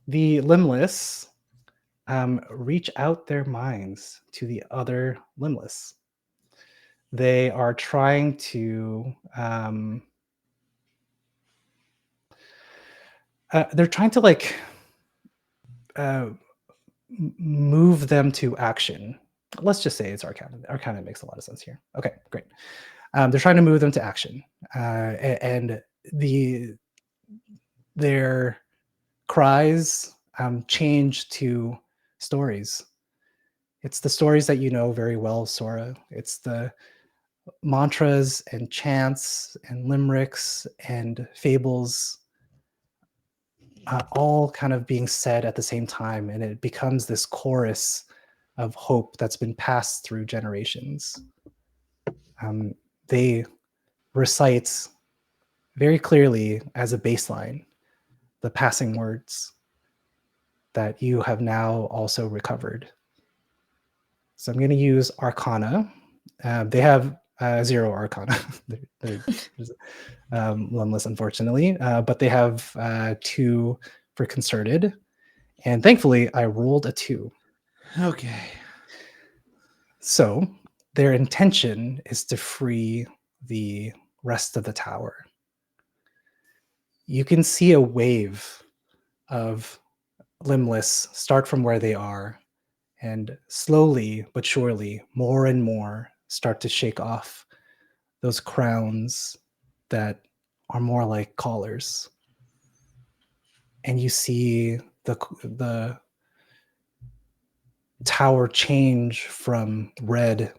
the limbless reach out their minds to the other limbless. They are trying to they're trying to like move them to action. Let's just say it's Arcana. Arcana makes a lot of sense here. Okay, great. They're trying to move them to action, and their cries change to stories. It's the stories that you know very well, Sora. It's the mantras and chants and limericks and fables all kind of being said at the same time, and it becomes this chorus of hope that's been passed through generations. They recite very clearly as a baseline the passing words that you have now also recovered. So I'm going to use Arcana. They have 0 Arcana. they're limbless, unfortunately, but they have 2 for concerted. And thankfully, I rolled a 2. Okay. So their intention is to free the rest of the tower. You can see a wave of limbless start from where they are and slowly but surely, more and more start to shake off those crowns that are more like collars. And you see the tower change from red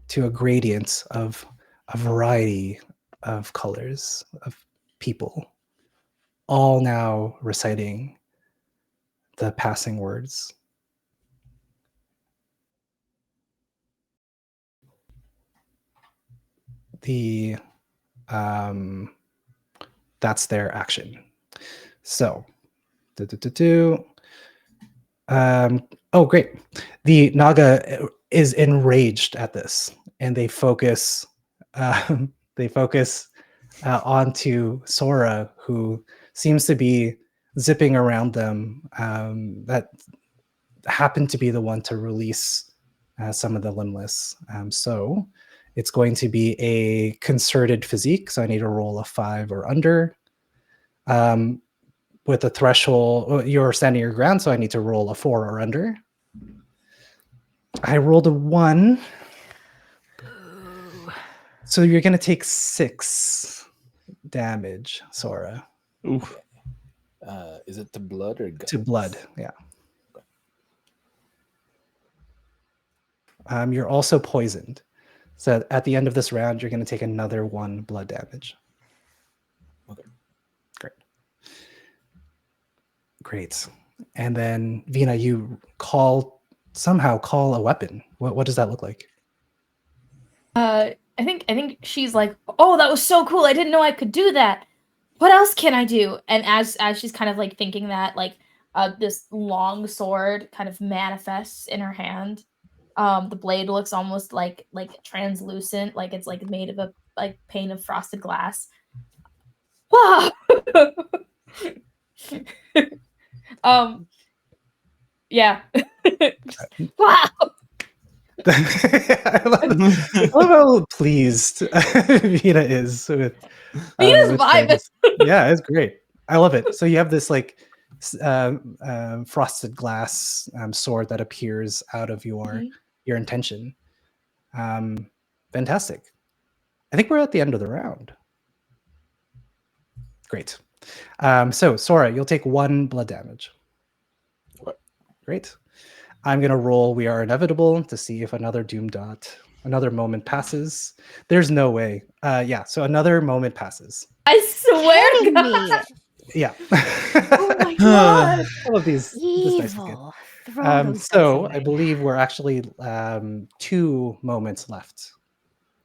to a gradient of a variety of colors of people, all now reciting the passing words. The that's their action. So, oh, great. The Naga is enraged at this, and they focus. They focus onto Sora, who seems to be zipping around them. That happened to be the one to release some of the limbless. So it's going to be a concerted physique. So I need to roll a 5 or under. With a threshold, you're standing your ground, so I need to roll a 4 or under. I rolled a 1. So you're going to take 6 damage, Sora. Oof. Is it to blood or guts? To blood, yeah. You're also poisoned. So at the end of this round, you're going to take another 1 blood damage. Okay. Great. And then, Vina, you somehow call a weapon. What does that look like? I think she's like, oh, that was so cool. I didn't know I could do that. What else can I do? And as she's kind of like thinking that, like this long sword kind of manifests in her hand. The blade looks almost like translucent, like it's like made of a like pane of frosted glass. Wow. Yeah. Wow. I love how pleased Vina is with Vina's with vibing. things. Yeah, it's great. I love it. So you have this like frosted glass sword that appears out of your intention. Fantastic. I think we're at the end of the round. Great. So Sora, you'll take 1 blood damage. What? Great. I'm going to roll We Are Inevitable to see if another another moment passes. There's no way. Yeah, so another moment passes. I swear to Kidding God. me. Yeah. Oh my God. All of these. This dice is good. Evil. Throw those So dice I away. believe we're actually 2 moments left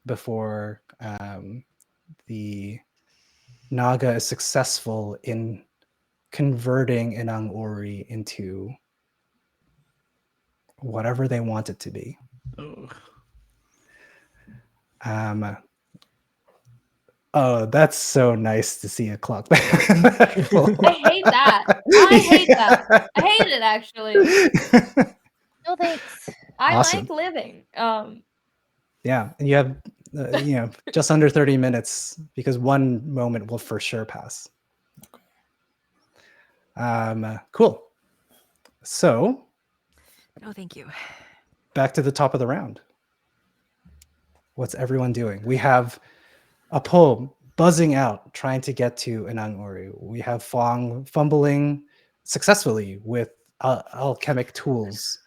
before the Naga is successful in converting Inang Ori into whatever they want it to be. Oh, that's so nice to see a clock. I hate that. I hate that. I hate it actually. No thanks. I Awesome. like living. Yeah, and you have just under 30 minutes because 1 moment will for sure pass. Cool. So No, thank you. back to the top of the round. What's everyone doing? We have a poem buzzing out, trying to get to Inang Ori. We have Fong fumbling successfully with alchemic tools.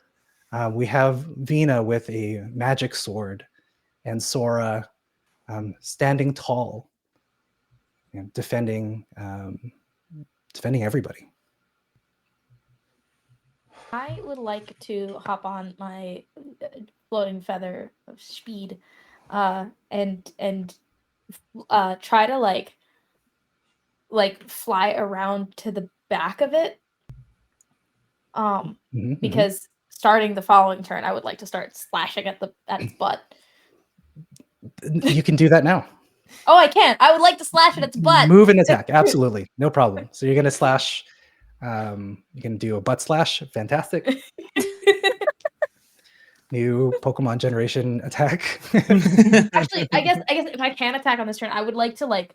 We have Vina with a magic sword, and Sora standing tall, defending everybody. I would like to hop on my floating feather of speed, and try to like fly around to the back of it. Because starting the following turn, I would like to start slashing at its butt. You can do that now. Oh, I can. I would like to slash at its butt. Move and attack. Absolutely. No problem. So you're going to slash. You can do a butt slash. Fantastic. New Pokemon generation attack. Actually, I guess if I can attack on this turn, I would like to like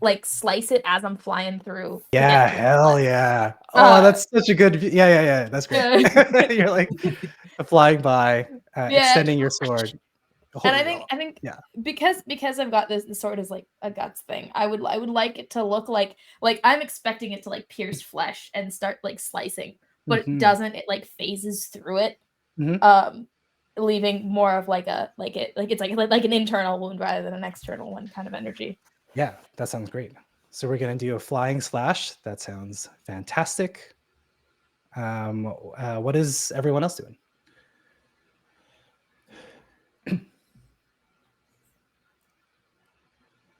like slice it as I'm flying through. to Yeah, get to the hell spot. yeah. Oh, Uh, that's such a good. Yeah. That's great. You're like flying by, Yeah. extending your sword. And I Holy think yeah. because I've got the sword is like a guts thing. I would like it to look like I'm expecting it to like pierce flesh and start like slicing, but it Mhm. doesn't. It like phases through it, Mhm. leaving more of like it's like an internal wound rather than an external one kind of energy. Yeah, that sounds great. So we're gonna do a flying slash. That sounds fantastic. What is everyone else doing?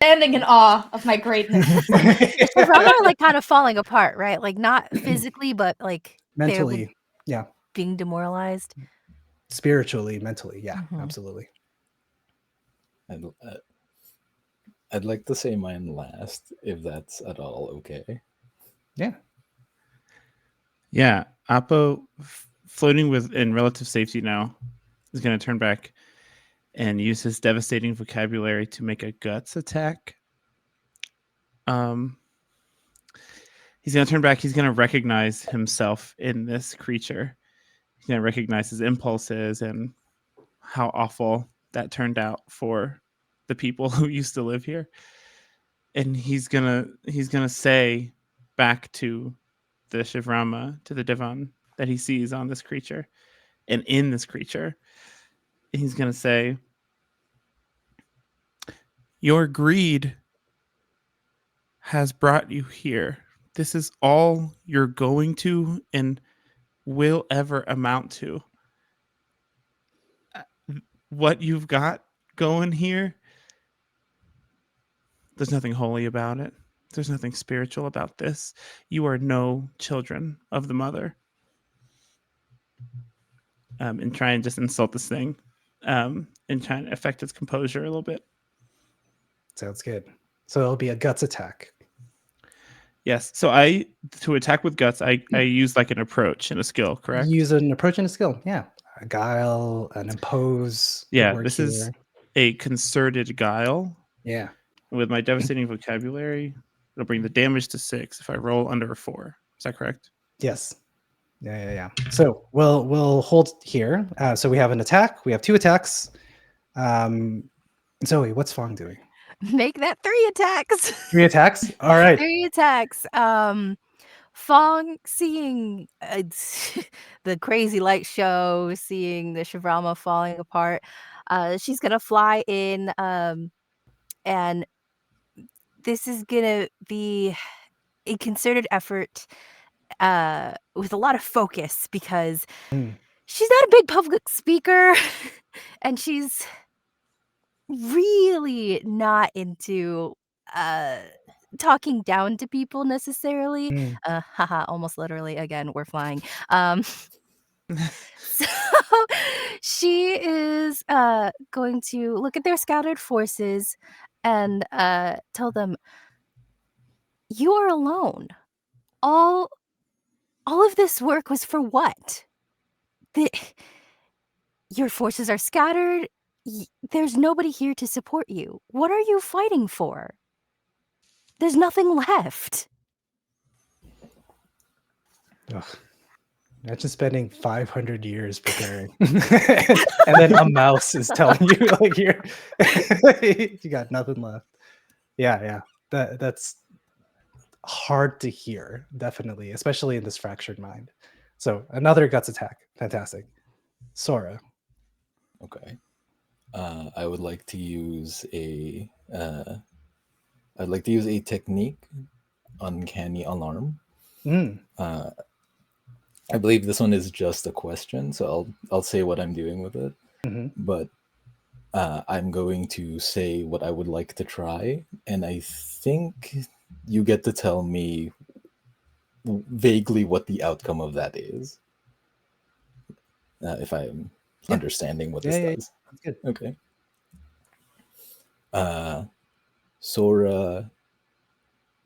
Standing in awe of my greatness. The Shavama are like kind of falling apart, right? Like not physically, but like they're Mentally, yeah. being demoralized. Spiritually, mentally, yeah, Mhm. absolutely. I'd like to say mine last, if that's at all okay. Yeah. Yeah, Appo, floating in relative safety now, is going to turn back and use his devastating vocabulary to make a guts attack. He's going to turn back. He's going to recognize himself in this creature. He's going to recognize his impulses and how awful that turned out for the people who used to live here. And he's gonna say back to the Shivrama, to the Divan that he sees on this creature and in this creature, he's gonna say, "Your greed has brought you here. This is all you're going to and will ever amount to. What you've got going here, there's nothing holy about it. There's nothing spiritual about this. You are no children of the mother." And try and just insult this thing, and try and affect its composure a little bit. Sounds good. So it'll be a guts attack. Yes. So to attack with guts, I use like an approach and a skill, correct? Use an approach and a skill. Yeah. A guile, an impose. could Yeah, work this is here. a concerted guile. Yeah. With my devastating vocabulary, it'll bring the damage to 6 if I roll under a 4. Is that correct? Yes. Yeah. So we'll hold here. So we have an attack. We have 2 attacks. Zoe, what's Fong doing? Make that 3 attacks. 3 attacks. All right. 3 attacks. Fong seeing the crazy light show, seeing the Shivrama falling apart. She's gonna fly in, and this is gonna be a concerted effort, with a lot of focus because Mm. she's not a big public speaker, and she's really not into, talking down to people necessarily. Mm. Haha, almost literally, again, we're flying. So she is, going to look at their scattered forces and, tell them, "You are alone. All of this work was for what? The Your forces are scattered. There's nobody here to support you. What are you fighting for? There's nothing left." Ugh. Imagine spending 500 years preparing, and then a mouse is telling you like you got nothing left. Yeah. That's hard to hear, definitely, especially in this fractured mind. So another guts attack. Fantastic. Sora. Okay. I would like to use a technique, uncanny alarm. Mm. I believe this one is just a question, so I'll say what I'm doing with it. Mhm. But I'm going to say what I would like to try, and I think you get to tell me vaguely what the outcome of that is. If I'm understanding what this does. That's good. Okay. Sora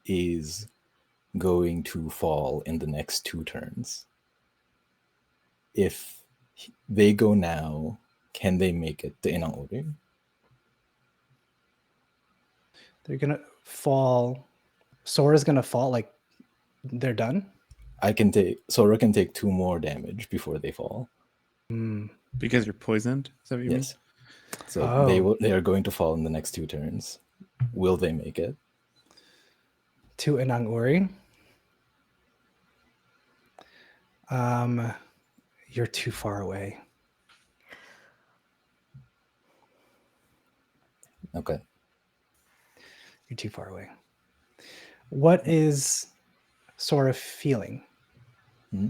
is going to fall in the next 2 turns. If they go now, can they make it to Inang Uri? They're gonna fall. Sora's gonna fall. Like they're done. Sora can take 2 more damage before they fall. Hmm. Because you're poisoned? Is that what you Yes. So Oh. they are going to fall in the next 2 turns. Will they make it? To Inang Uri. You're too far away. Okay. You're too far away. What is Sora feeling? Hmm?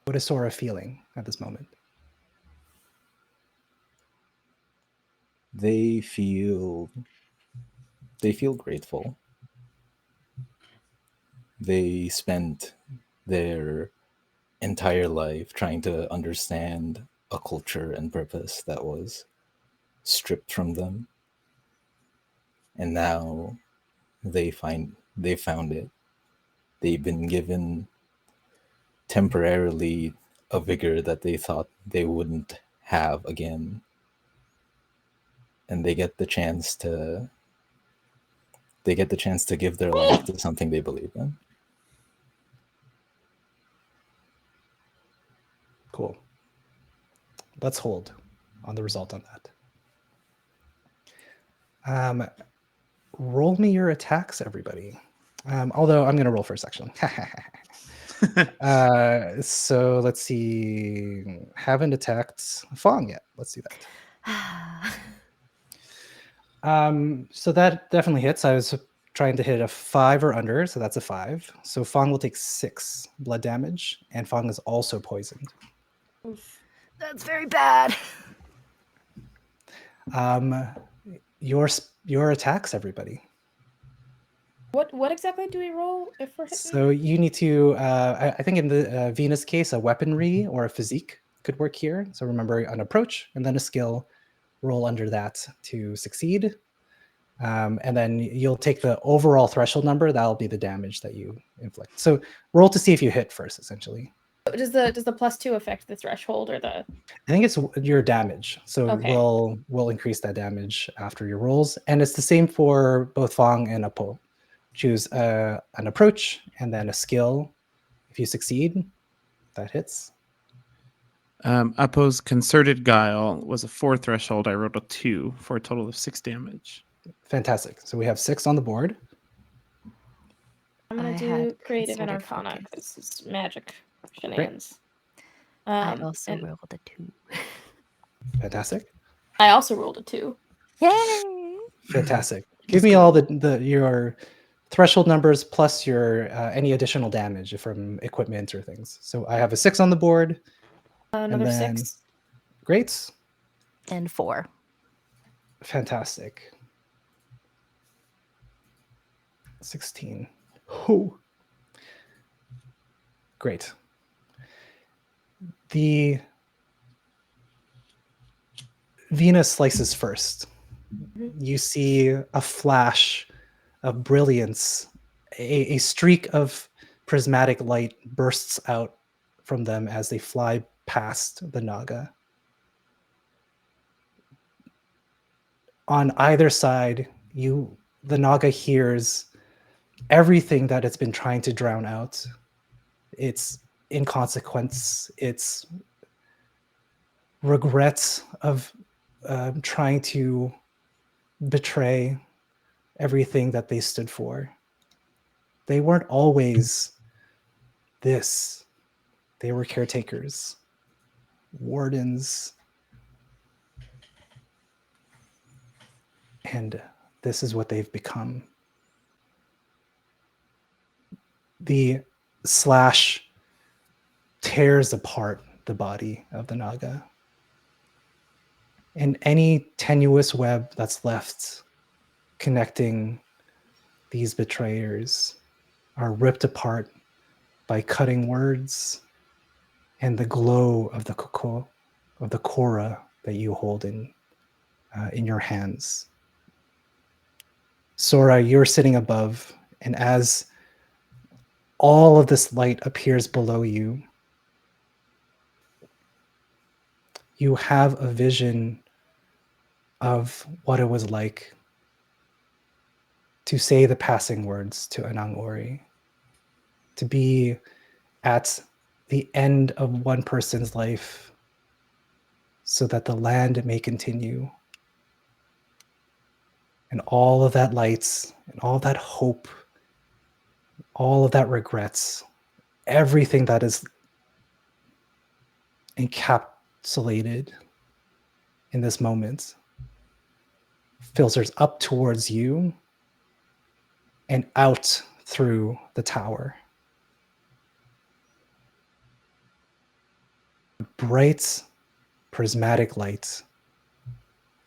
What is Sora feeling at this moment? They feel grateful. They spent their entire life trying to understand a culture and purpose that was stripped from them. And now they found it. They've been given temporarily a vigor that they thought they wouldn't have again. And they get the chance to give their life to something they believe in. Cool. Let's hold on the result on that. Roll me your attacks, everybody. Although I'm going to roll first, actually. So let's see. Haven't attacked Fong yet. Let's do that. So that definitely hits. I was trying to hit a 5 or under, so that's a 5. So Fong will take 6 blood damage, and Fong is also poisoned. That's very bad. Your attacks, everybody. What exactly do we roll if we're hitting? So you need to, I think in the Venus case, a weaponry or a physique could work here. So remember an approach and then a skill, roll under that to succeed. And then you'll take the overall threshold number. That'll be the damage that you inflict. So roll to see if you hit first, essentially. Does the +2 affect the threshold or the? I think it's your damage. So Okay. we'll increase that damage after your rolls. And it's the same for both Fong and Apo. Choose an approach and then a skill. If you succeed, that hits. Apo's Concerted Guile was a 4 threshold. I rolled a 2 for a total of 6 damage. Fantastic. So we have 6 on the board. I'm gonna I do had creative and concerted arcana focus. because it's magic shenanigans. I also and rolled a 2. Fantastic. I also rolled a 2. Yay! Fantastic. Give me all your threshold numbers plus your any additional damage from equipment or things. So I have a 6 on the board. Another then- 6. Great. And 4. Fantastic. 16. Whew. Great. The Venus slices first. You see a flash of brilliance. A streak of prismatic light bursts out from them as they fly past the Naga. On either side, the Naga hears everything that it's been trying to drown out. Its inconsequence, its regrets of trying to betray everything that they stood for. They weren't always this. They were caretakers, wardens, and this is what they've become. The slash tears apart the body of the Naga. And any tenuous web that's left connecting these betrayers are ripped apart by cutting words and the glow of the koko, of the kora that you hold in your hands. Sora, you're sitting above, and as all of this light appears below you, you have a vision of what it was like to say the passing words to Anang Ori, to be at the end of one person's life so that the land may continue. And all of that lights and all that hope, all of that regrets, everything that is encapsulated in this moment filters up towards you and out through the tower. Bright, prismatic light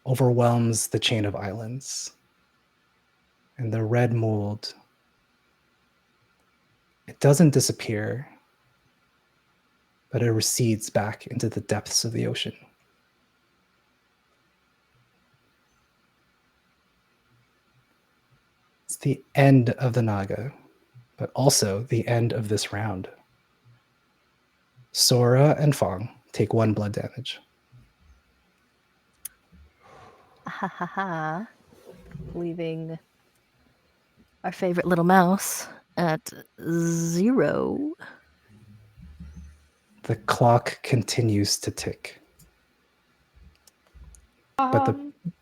overwhelms the chain of islands, and the red mold, it doesn't disappear, but it recedes back into the depths of the ocean. It's the end of the Naga, but also the end of this round. Sora and Fong take 1 blood damage. Ha ha ha. Leaving our favorite little mouse at 0. The clock continues to tick, but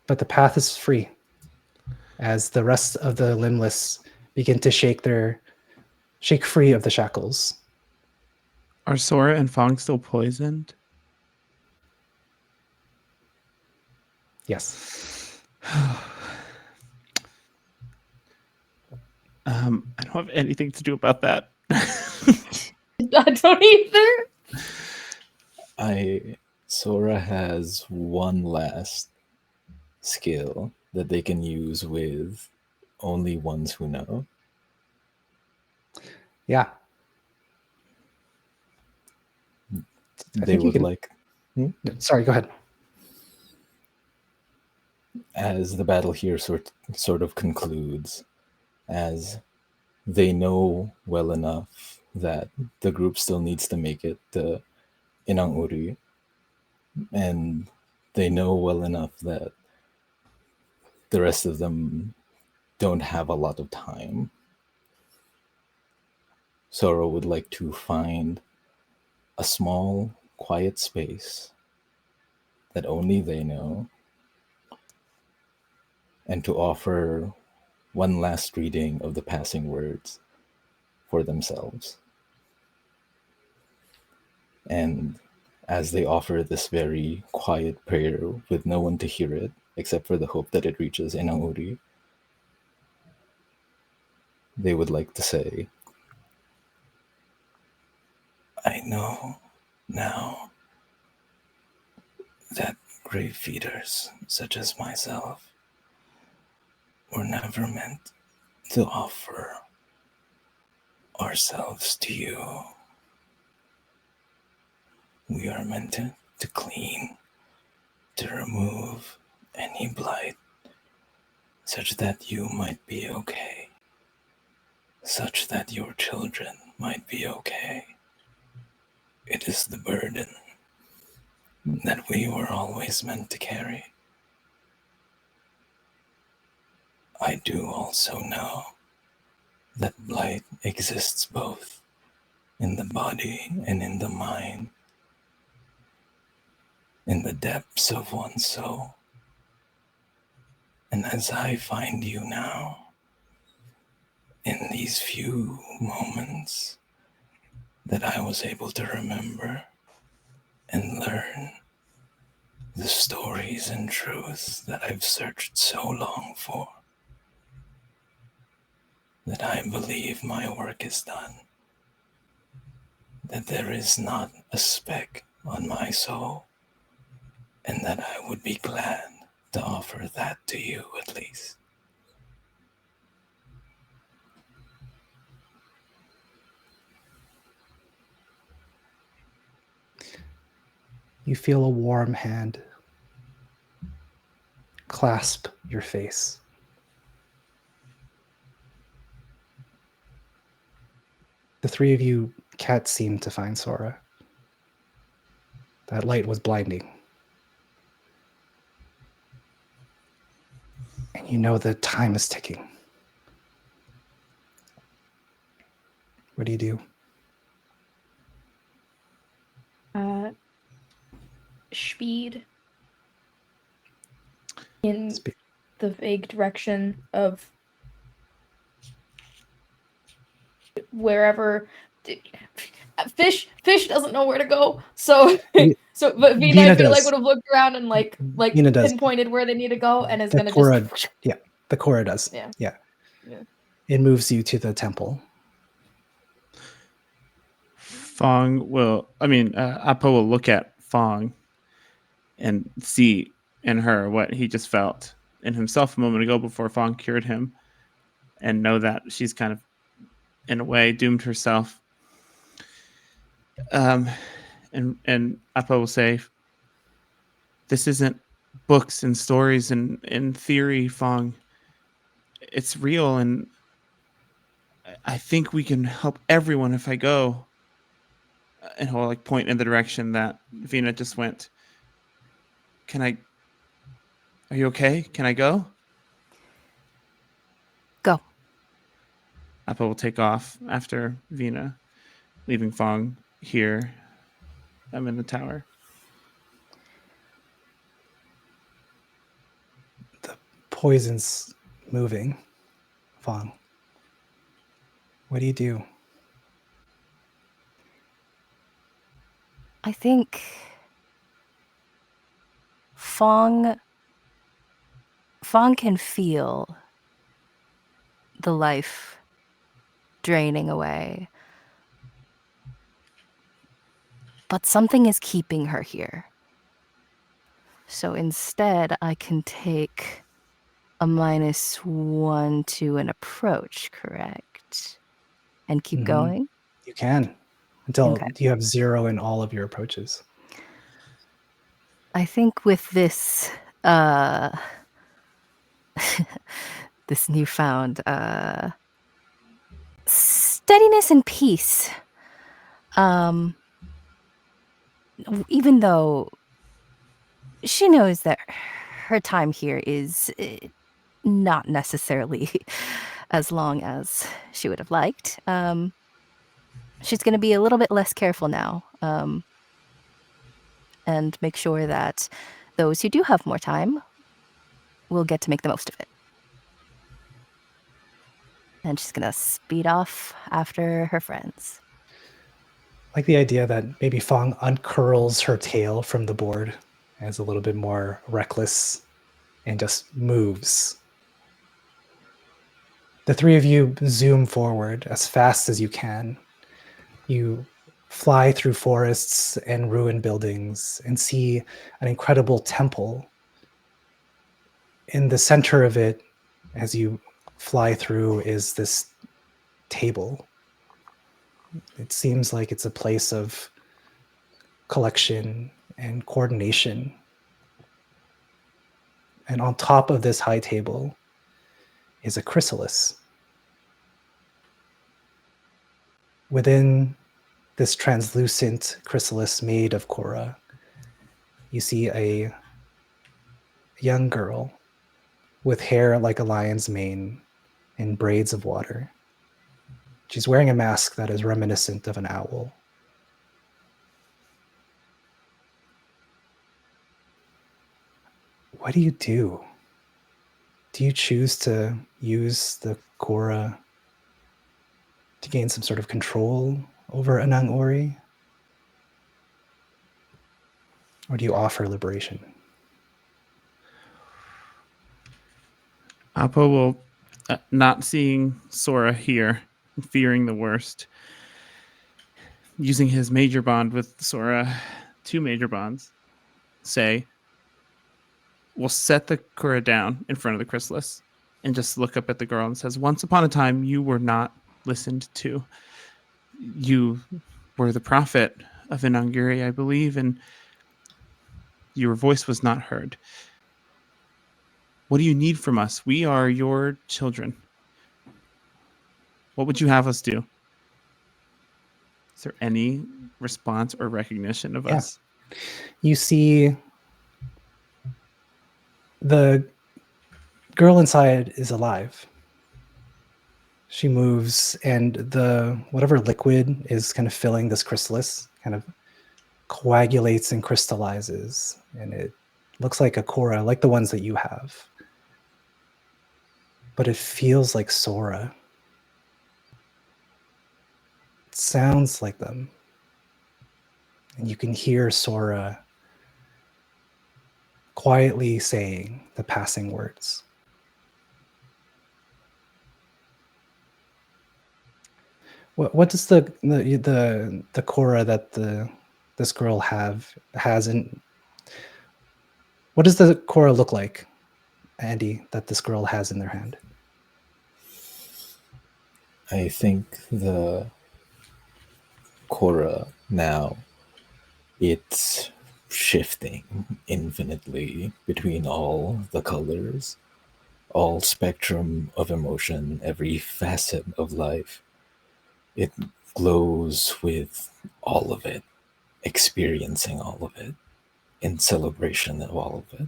the path is free as the rest of the limbless begin to shake free of the shackles. Are Sora and Fong still poisoned? Yes. I don't have anything to do about that. I don't either. Sora has one last skill that they can use with only ones who know. Yeah. They would like. Sorry, go ahead. As the battle here sort of concludes, as they know well enough that the group still needs to make it to Inang Uri, and they know well enough that the rest of them don't have a lot of time. Sora would like to find a small, quiet space that only they know, and to offer one last reading of the passing words for themselves. And as they offer this very quiet prayer with no one to hear it, except for the hope that it reaches Inang Uri, they would like to say, I know now that grave feeders such as myself were never meant to offer ourselves to you. We are meant to clean, to remove any blight, such that you might be okay, such that your children might be okay. It is the burden that we were always meant to carry. I do also know that blight exists both in the body and in the mind, in the depths of one's soul. And as I find you now, in these few moments that I was able to remember and learn the stories and truths that I've searched so long for, that I believe my work is done, that there is not a speck on my soul, and that I would be glad to offer that to you at least. You feel a warm hand clasp your face. The three of you can't seem to find Sora. That light was blinding. And you know the time is ticking. What do you do? Speed in Speak. the vague direction of wherever. Fish doesn't know where to go, so Ye- but Vina, I Vina feel like does. would have looked around and like Vina does. pinpointed where they need to go, and is The gonna Cora, just the Cora does. Yeah. Yeah. Yeah. It moves you to the temple. Fong will, Appo will look at Fong and see in her what he just felt in himself a moment ago before Fong cured him, and know that she's kind of, in a way, doomed herself. And Appo will say, "This isn't books and stories and in theory, Fong. It's real, and I think we can help everyone if I go." And he'll like point in the direction that Vina just went. Can I? Are you okay? Can I go? Go. Appa will take off after Vina, leaving Fong here. I'm in the tower. The poison's moving. Fong. What do you do? I think Fong can feel the life draining away. But something is keeping her here. So instead, I can take a -1 to an approach, correct? And keep Mhm. going? You can. Until Okay. you have 0 in all of your approaches. I think with this this newfound steadiness and peace, even though she knows that her time here is not necessarily as long as she would have liked, she's going to be a little bit less careful now, and make sure that those who do have more time will get to make the most of it. And she's going to speed off after her friends. I like the idea that maybe Fong uncurls her tail from the board as a little bit more reckless and just moves. The three of you zoom forward as fast as you can. You fly through forests and ruined buildings and see an incredible temple. In the center of it, as you fly through, is this table. It seems like it's a place of collection and coordination. And on top of this high table is a chrysalis. Within this translucent chrysalis made of Cora, you see a young girl with hair like a lion's mane and braids of water. She's wearing a mask that is reminiscent of an owl. What do you do? Do you choose to use the Cora to gain some sort of control over Anang Ori? Or do you offer liberation? Appa will, not seeing Sora here, fearing the worst, using his major bond with Sora, 2 major bonds, say, we'll set the Kura down in front of the chrysalis and just look up at the girl and says, once upon a time, you were not listened to. You were the prophet of Inangiri, I believe, and your voice was not heard. What do you need from us? We are your children. What would you have us do? Is there any response or recognition of us? You see the girl inside is alive. She moves, and the whatever liquid is kind of filling this chrysalis kind of coagulates and crystallizes, and it looks like a Korra, like the ones that you have. But it feels like Sora. It sounds like them. And you can hear Sora quietly saying the passing words. What does the Korra that this girl has in? What does the Korra look like, Andy, that this girl has in their hand? I think the Korra now, it's shifting infinitely between all the colors, all spectrum of emotion, every facet of life. It glows with all of it, experiencing all of it, in celebration of all of it.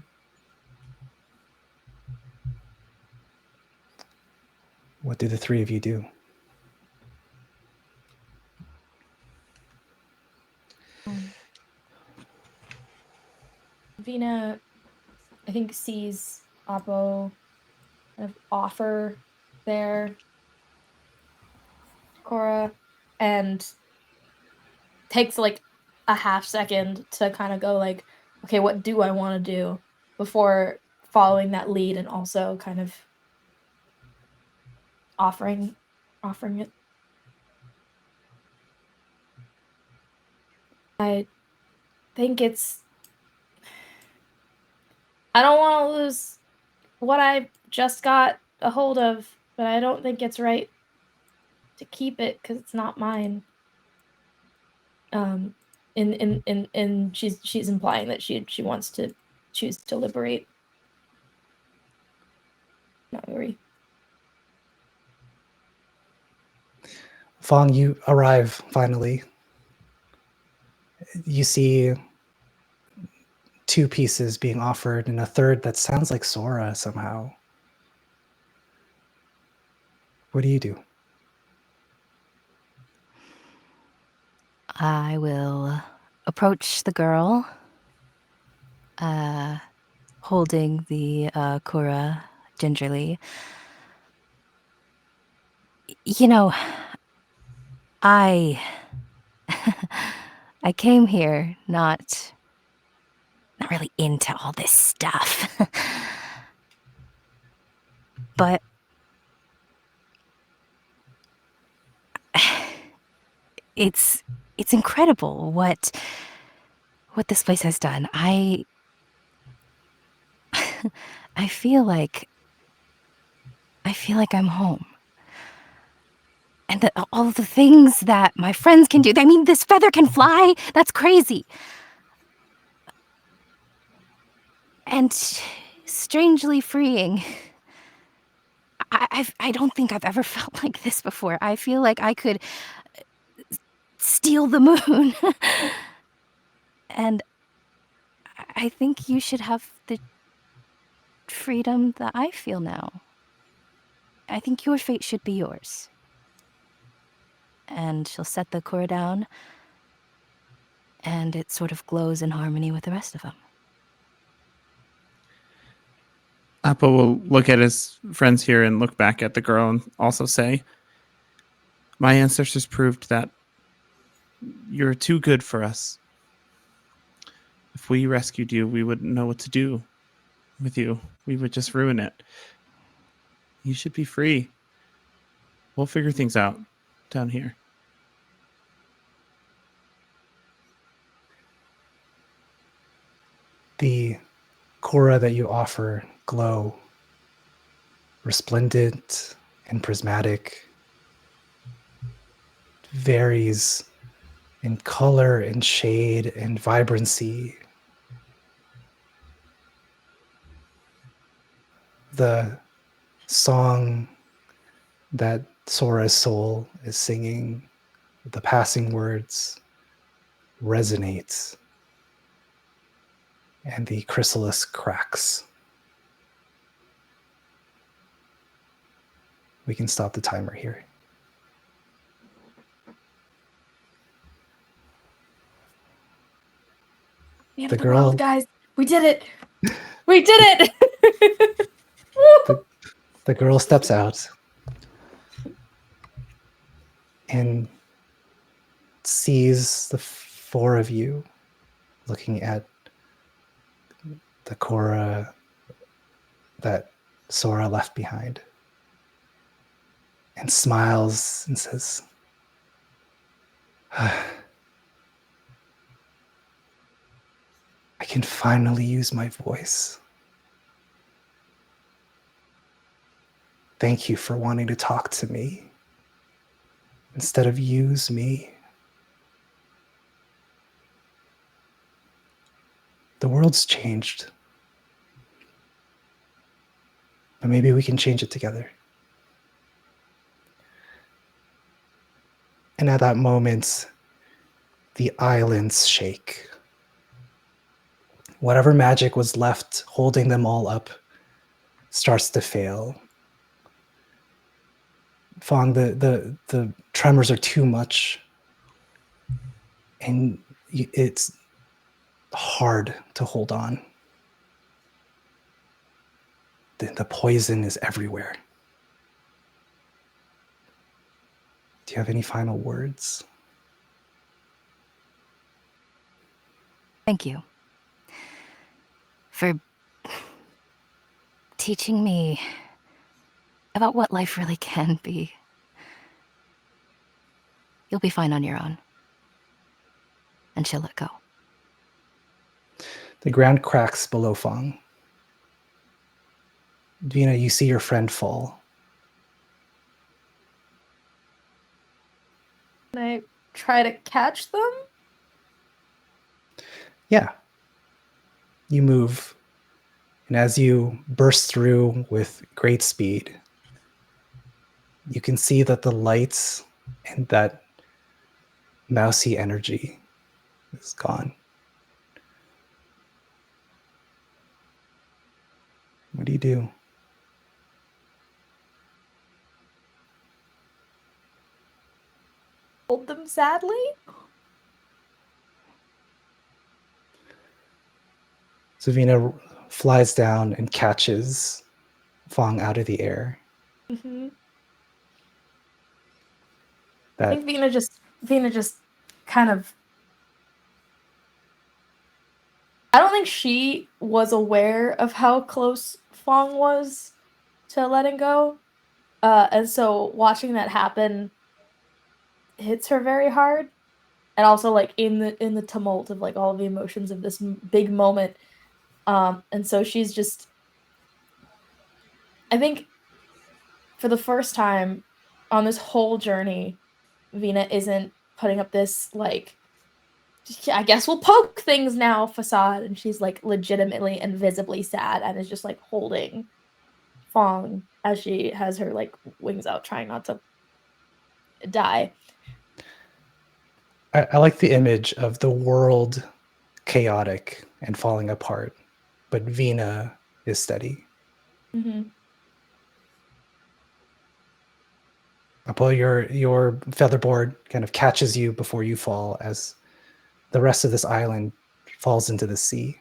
What do the three of you do? Vina, I think, sees Oppo kind of offer their Korra and takes like a half second to kind of go like, okay, what do I want to do before following that lead and also kind of offering it. I think I don't want to lose what I just got a hold of, but I don't think it's right to keep it because it's not mine. And she's implying that she wants to choose to liberate Nagori. Fong, you arrive finally. You see two pieces being offered and a third that sounds like Sora somehow. What do you do? I will approach the girl, holding the Korra gingerly. You know, I came here not really into all this stuff. But it's incredible what this place has done. I feel like I'm home. And all the things that my friends can do. I mean, this feather can fly. That's crazy. And strangely freeing. I don't think I've ever felt like this before. I feel like I could steal the moon. And I think you should have the freedom that I feel now. I think your fate should be yours. And she'll set the core down, and it sort of glows in harmony with the rest of them. Appa will look at his friends here and look back at the girl and also say, my ancestors proved that you're too good for us. If we rescued you, we wouldn't know what to do with you. We would just ruin it. You should be free. We'll figure things out down here. The Korra that you offer glow, resplendent and prismatic, varies in color and shade and vibrancy. The song that Sora's soul is singing, the passing words, resonates, and the chrysalis cracks. we can stop the timer here. The end The of the world, girl- guys. We did it. We did it. Woo! The girl steps out and sees the four of you looking at the Korra that Sora left behind, and smiles and says, I can finally use my voice. Thank you for wanting to talk to me instead of use me. The world's changed, but maybe we can change it together. And at that moment, the islands shake. Whatever magic was left holding them all up starts to fail. Fong, the tremors are too much, and it's hard to hold on. The poison is everywhere. Do you have any final words? Thank you for teaching me about what life really can be. You'll be fine on your own. And she'll let go. The ground cracks below Fong. Vina, you see your friend fall. Can I try to catch them? Yeah. You move. And as you burst through with great speed, you can see that the lights and that mousy energy is gone. What do you do? Hold them sadly? So Vina flies down and catches Fong out of the air. Mm-hmm. I That think Vina just kind of. I don't think she was aware of how close Fong was to letting go. And so watching that happen hits her very hard. And also like in the tumult of like all the emotions of this big moment. And so she's just, I think for the first time on this whole journey, Vina isn't putting up this like, I guess we'll poke things now facade, and she's like legitimately and visibly sad and is just like holding Fong as she has her like wings out, trying not to die. I like the image of the world chaotic and falling apart, but Vina is steady. Mm-hmm. Apollo, your featherboard kind of catches you before you fall as the rest of this island falls into the sea.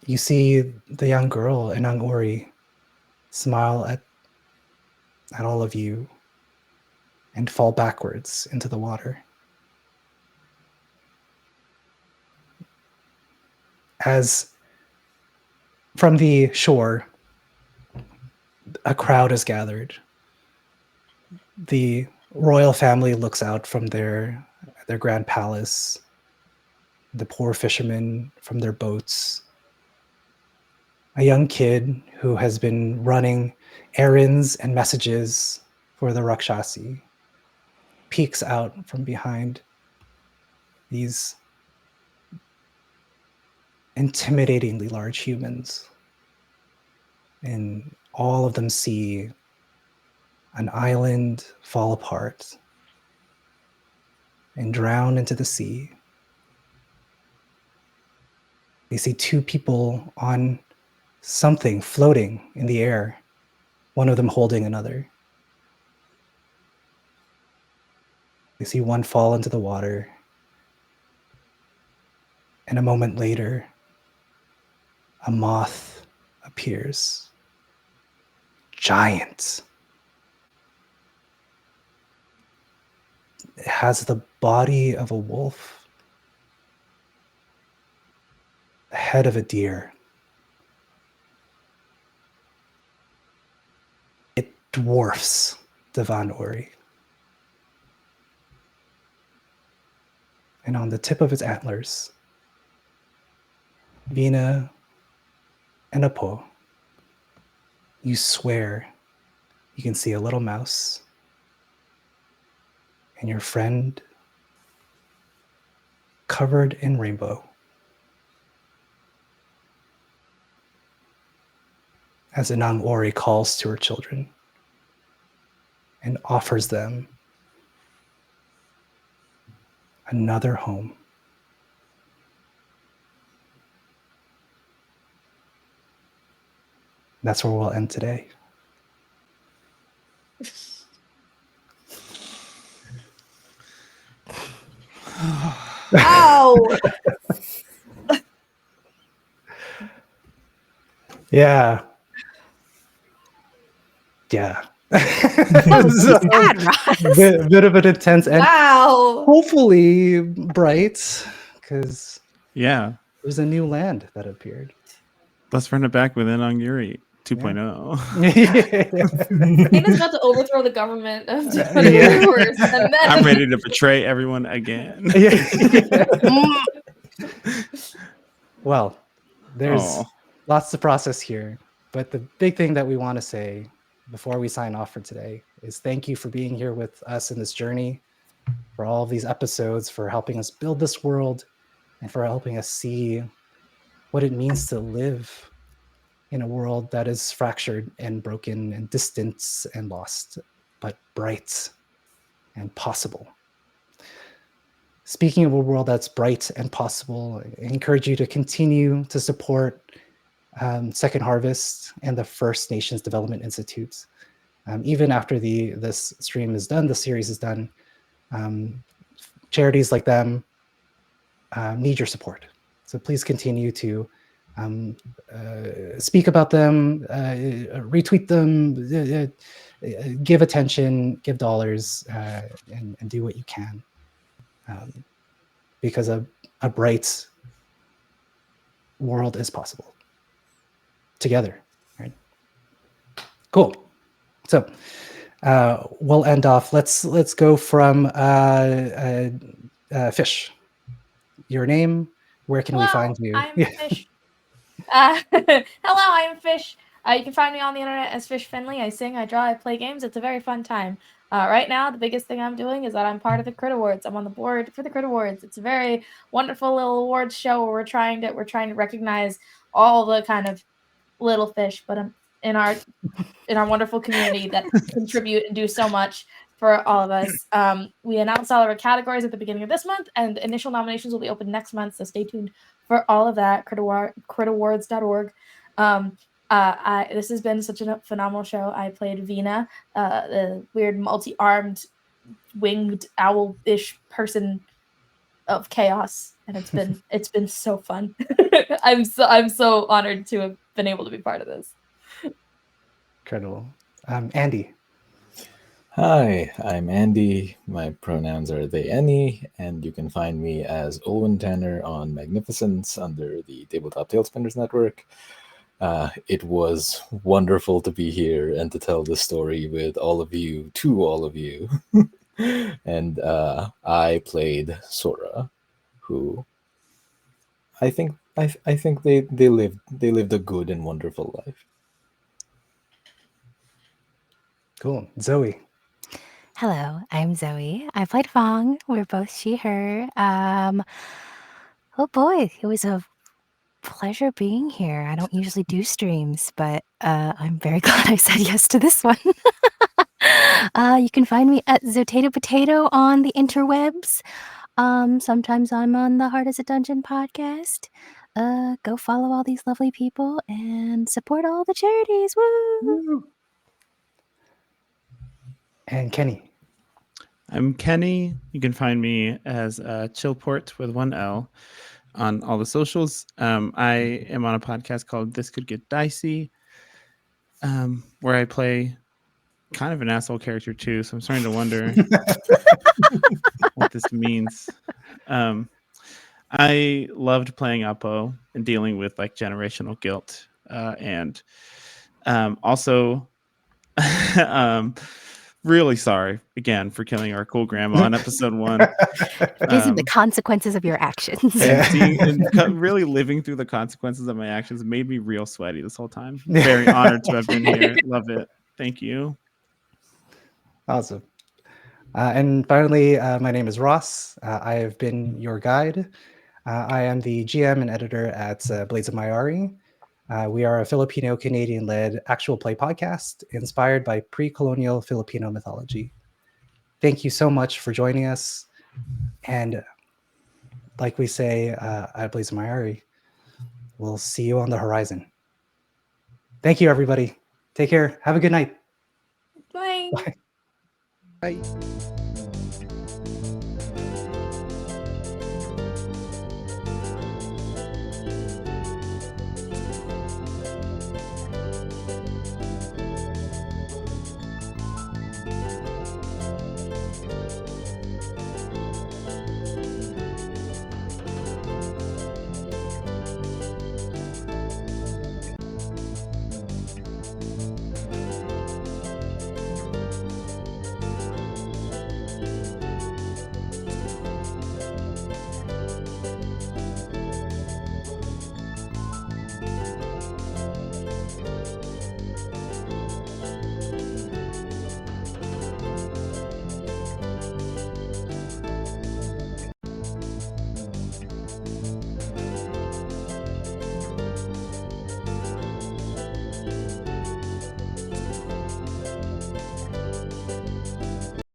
You see the young girl, Inang Ori, smile at all of you and fall backwards into the water. As from the shore, a crowd is gathered. The royal family looks out from their grand palace, the poor fishermen from their boats. A young kid who has been running errands and messages for the Rakshasi peeks out from behind these intimidatingly large humans. And all of them see an island fall apart and drown into the sea. They see two people on something floating in the air. one of them holding another. They see one fall into the water, and a moment later, a moth appears. Giant. It has the body of a wolf, the head of a deer. It dwarfs the Van Ori. And on the tip of its antlers, Vina and Apo, you swear you can see a little mouse and your friend covered in rainbow. As Inang Ori calls to her children and offers them another home. That's where we'll end today. Ow! Yeah. Yeah. That was So, sad, Ross. bit of an intense end. Wow! Hopefully bright, because Yeah. there's a new land that appeared. Let's run it back with Inang Ori 2.0. Dana's about to overthrow the government of Yeah. viewers, and then I'm ready to betray everyone again. Yeah. Well, there's Aw. lots to process here, but the big thing that we want to say before we sign off for today is thank you for being here with us in this journey, for all of these episodes, for helping us build this world, and for helping us see what it means to live in a world that is fractured and broken and distant and lost, but bright and possible. Speaking of a world that's bright and possible, I encourage you to continue to support Second Harvest and the First Nations Development Institutes. Even after this stream is done, the series is done, charities like them need your support. So please continue to speak about them, retweet them, give attention, give dollars, and do what you can. Because a bright world is possible together, right? Cool. So we'll end off. Let's go from Fish. Your name. Where can we find you? I'm Fish. Hello, I am Fish. You can find me on the internet as Fish Finley. I sing, I draw, I play games. It's a very fun time. Right now, the biggest thing I'm doing is that I'm part of the Crit Awards. I'm on the board for the Crit Awards. It's a very wonderful little awards show where we're trying to recognize all the kind of little fish, but in our wonderful community that contribute and do so much for all of us. We announced all of our categories at the beginning of this month, and initial nominations will be open next month, so stay tuned for all of that. critawards.org. This has been such a phenomenal show. I played Vina, the weird multi-armed winged owl-ish person of chaos, and it's been so fun. I'm so honored to have been able to be part of this. Incredible. Andy. Hi, I'm Andy. My pronouns are they, any, and you can find me as Olwen Tanner on Magnificence under the Tabletop Tailspinners Network. It was wonderful to be here and to tell this story with all of you, to all of you. And I played Sora, who I think they lived a good and wonderful life. Cool. Zoe. Hello, I'm Zoe. I played Fong. We're both she, her. Oh boy, it was a pleasure being here. I don't usually do streams, but I'm very glad I said yes to this one. You can find me at Zotato Potato on the interwebs. Sometimes I'm on the Hard as a Dungeon podcast. Go follow all these lovely people and support all the charities. Woo! And Kenny. I'm Kenny. You can find me as Chillport with one L on all the socials. I am on a podcast called This Could Get Dicey, where I play kind of an asshole character too. So I'm starting to wonder what this means. I loved playing Uppo and dealing with like generational guilt, and also really sorry again for killing our cool grandma in episode 1. These are the consequences of your actions. And really living through the consequences of my actions made me real sweaty this whole time. Very honored to have been here. Love it. Thank you. Awesome. And finally, my name is Ross. I have been your guide. I am the GM and editor at Blades of Mayari. We are a Filipino-Canadian-led actual play podcast inspired by pre-colonial Filipino mythology. Thank you so much for joining us. And like we say at Blades of Mayari, we'll see you on the horizon. Thank you, everybody. Take care. Have a good night. Bye. Bye. Bye.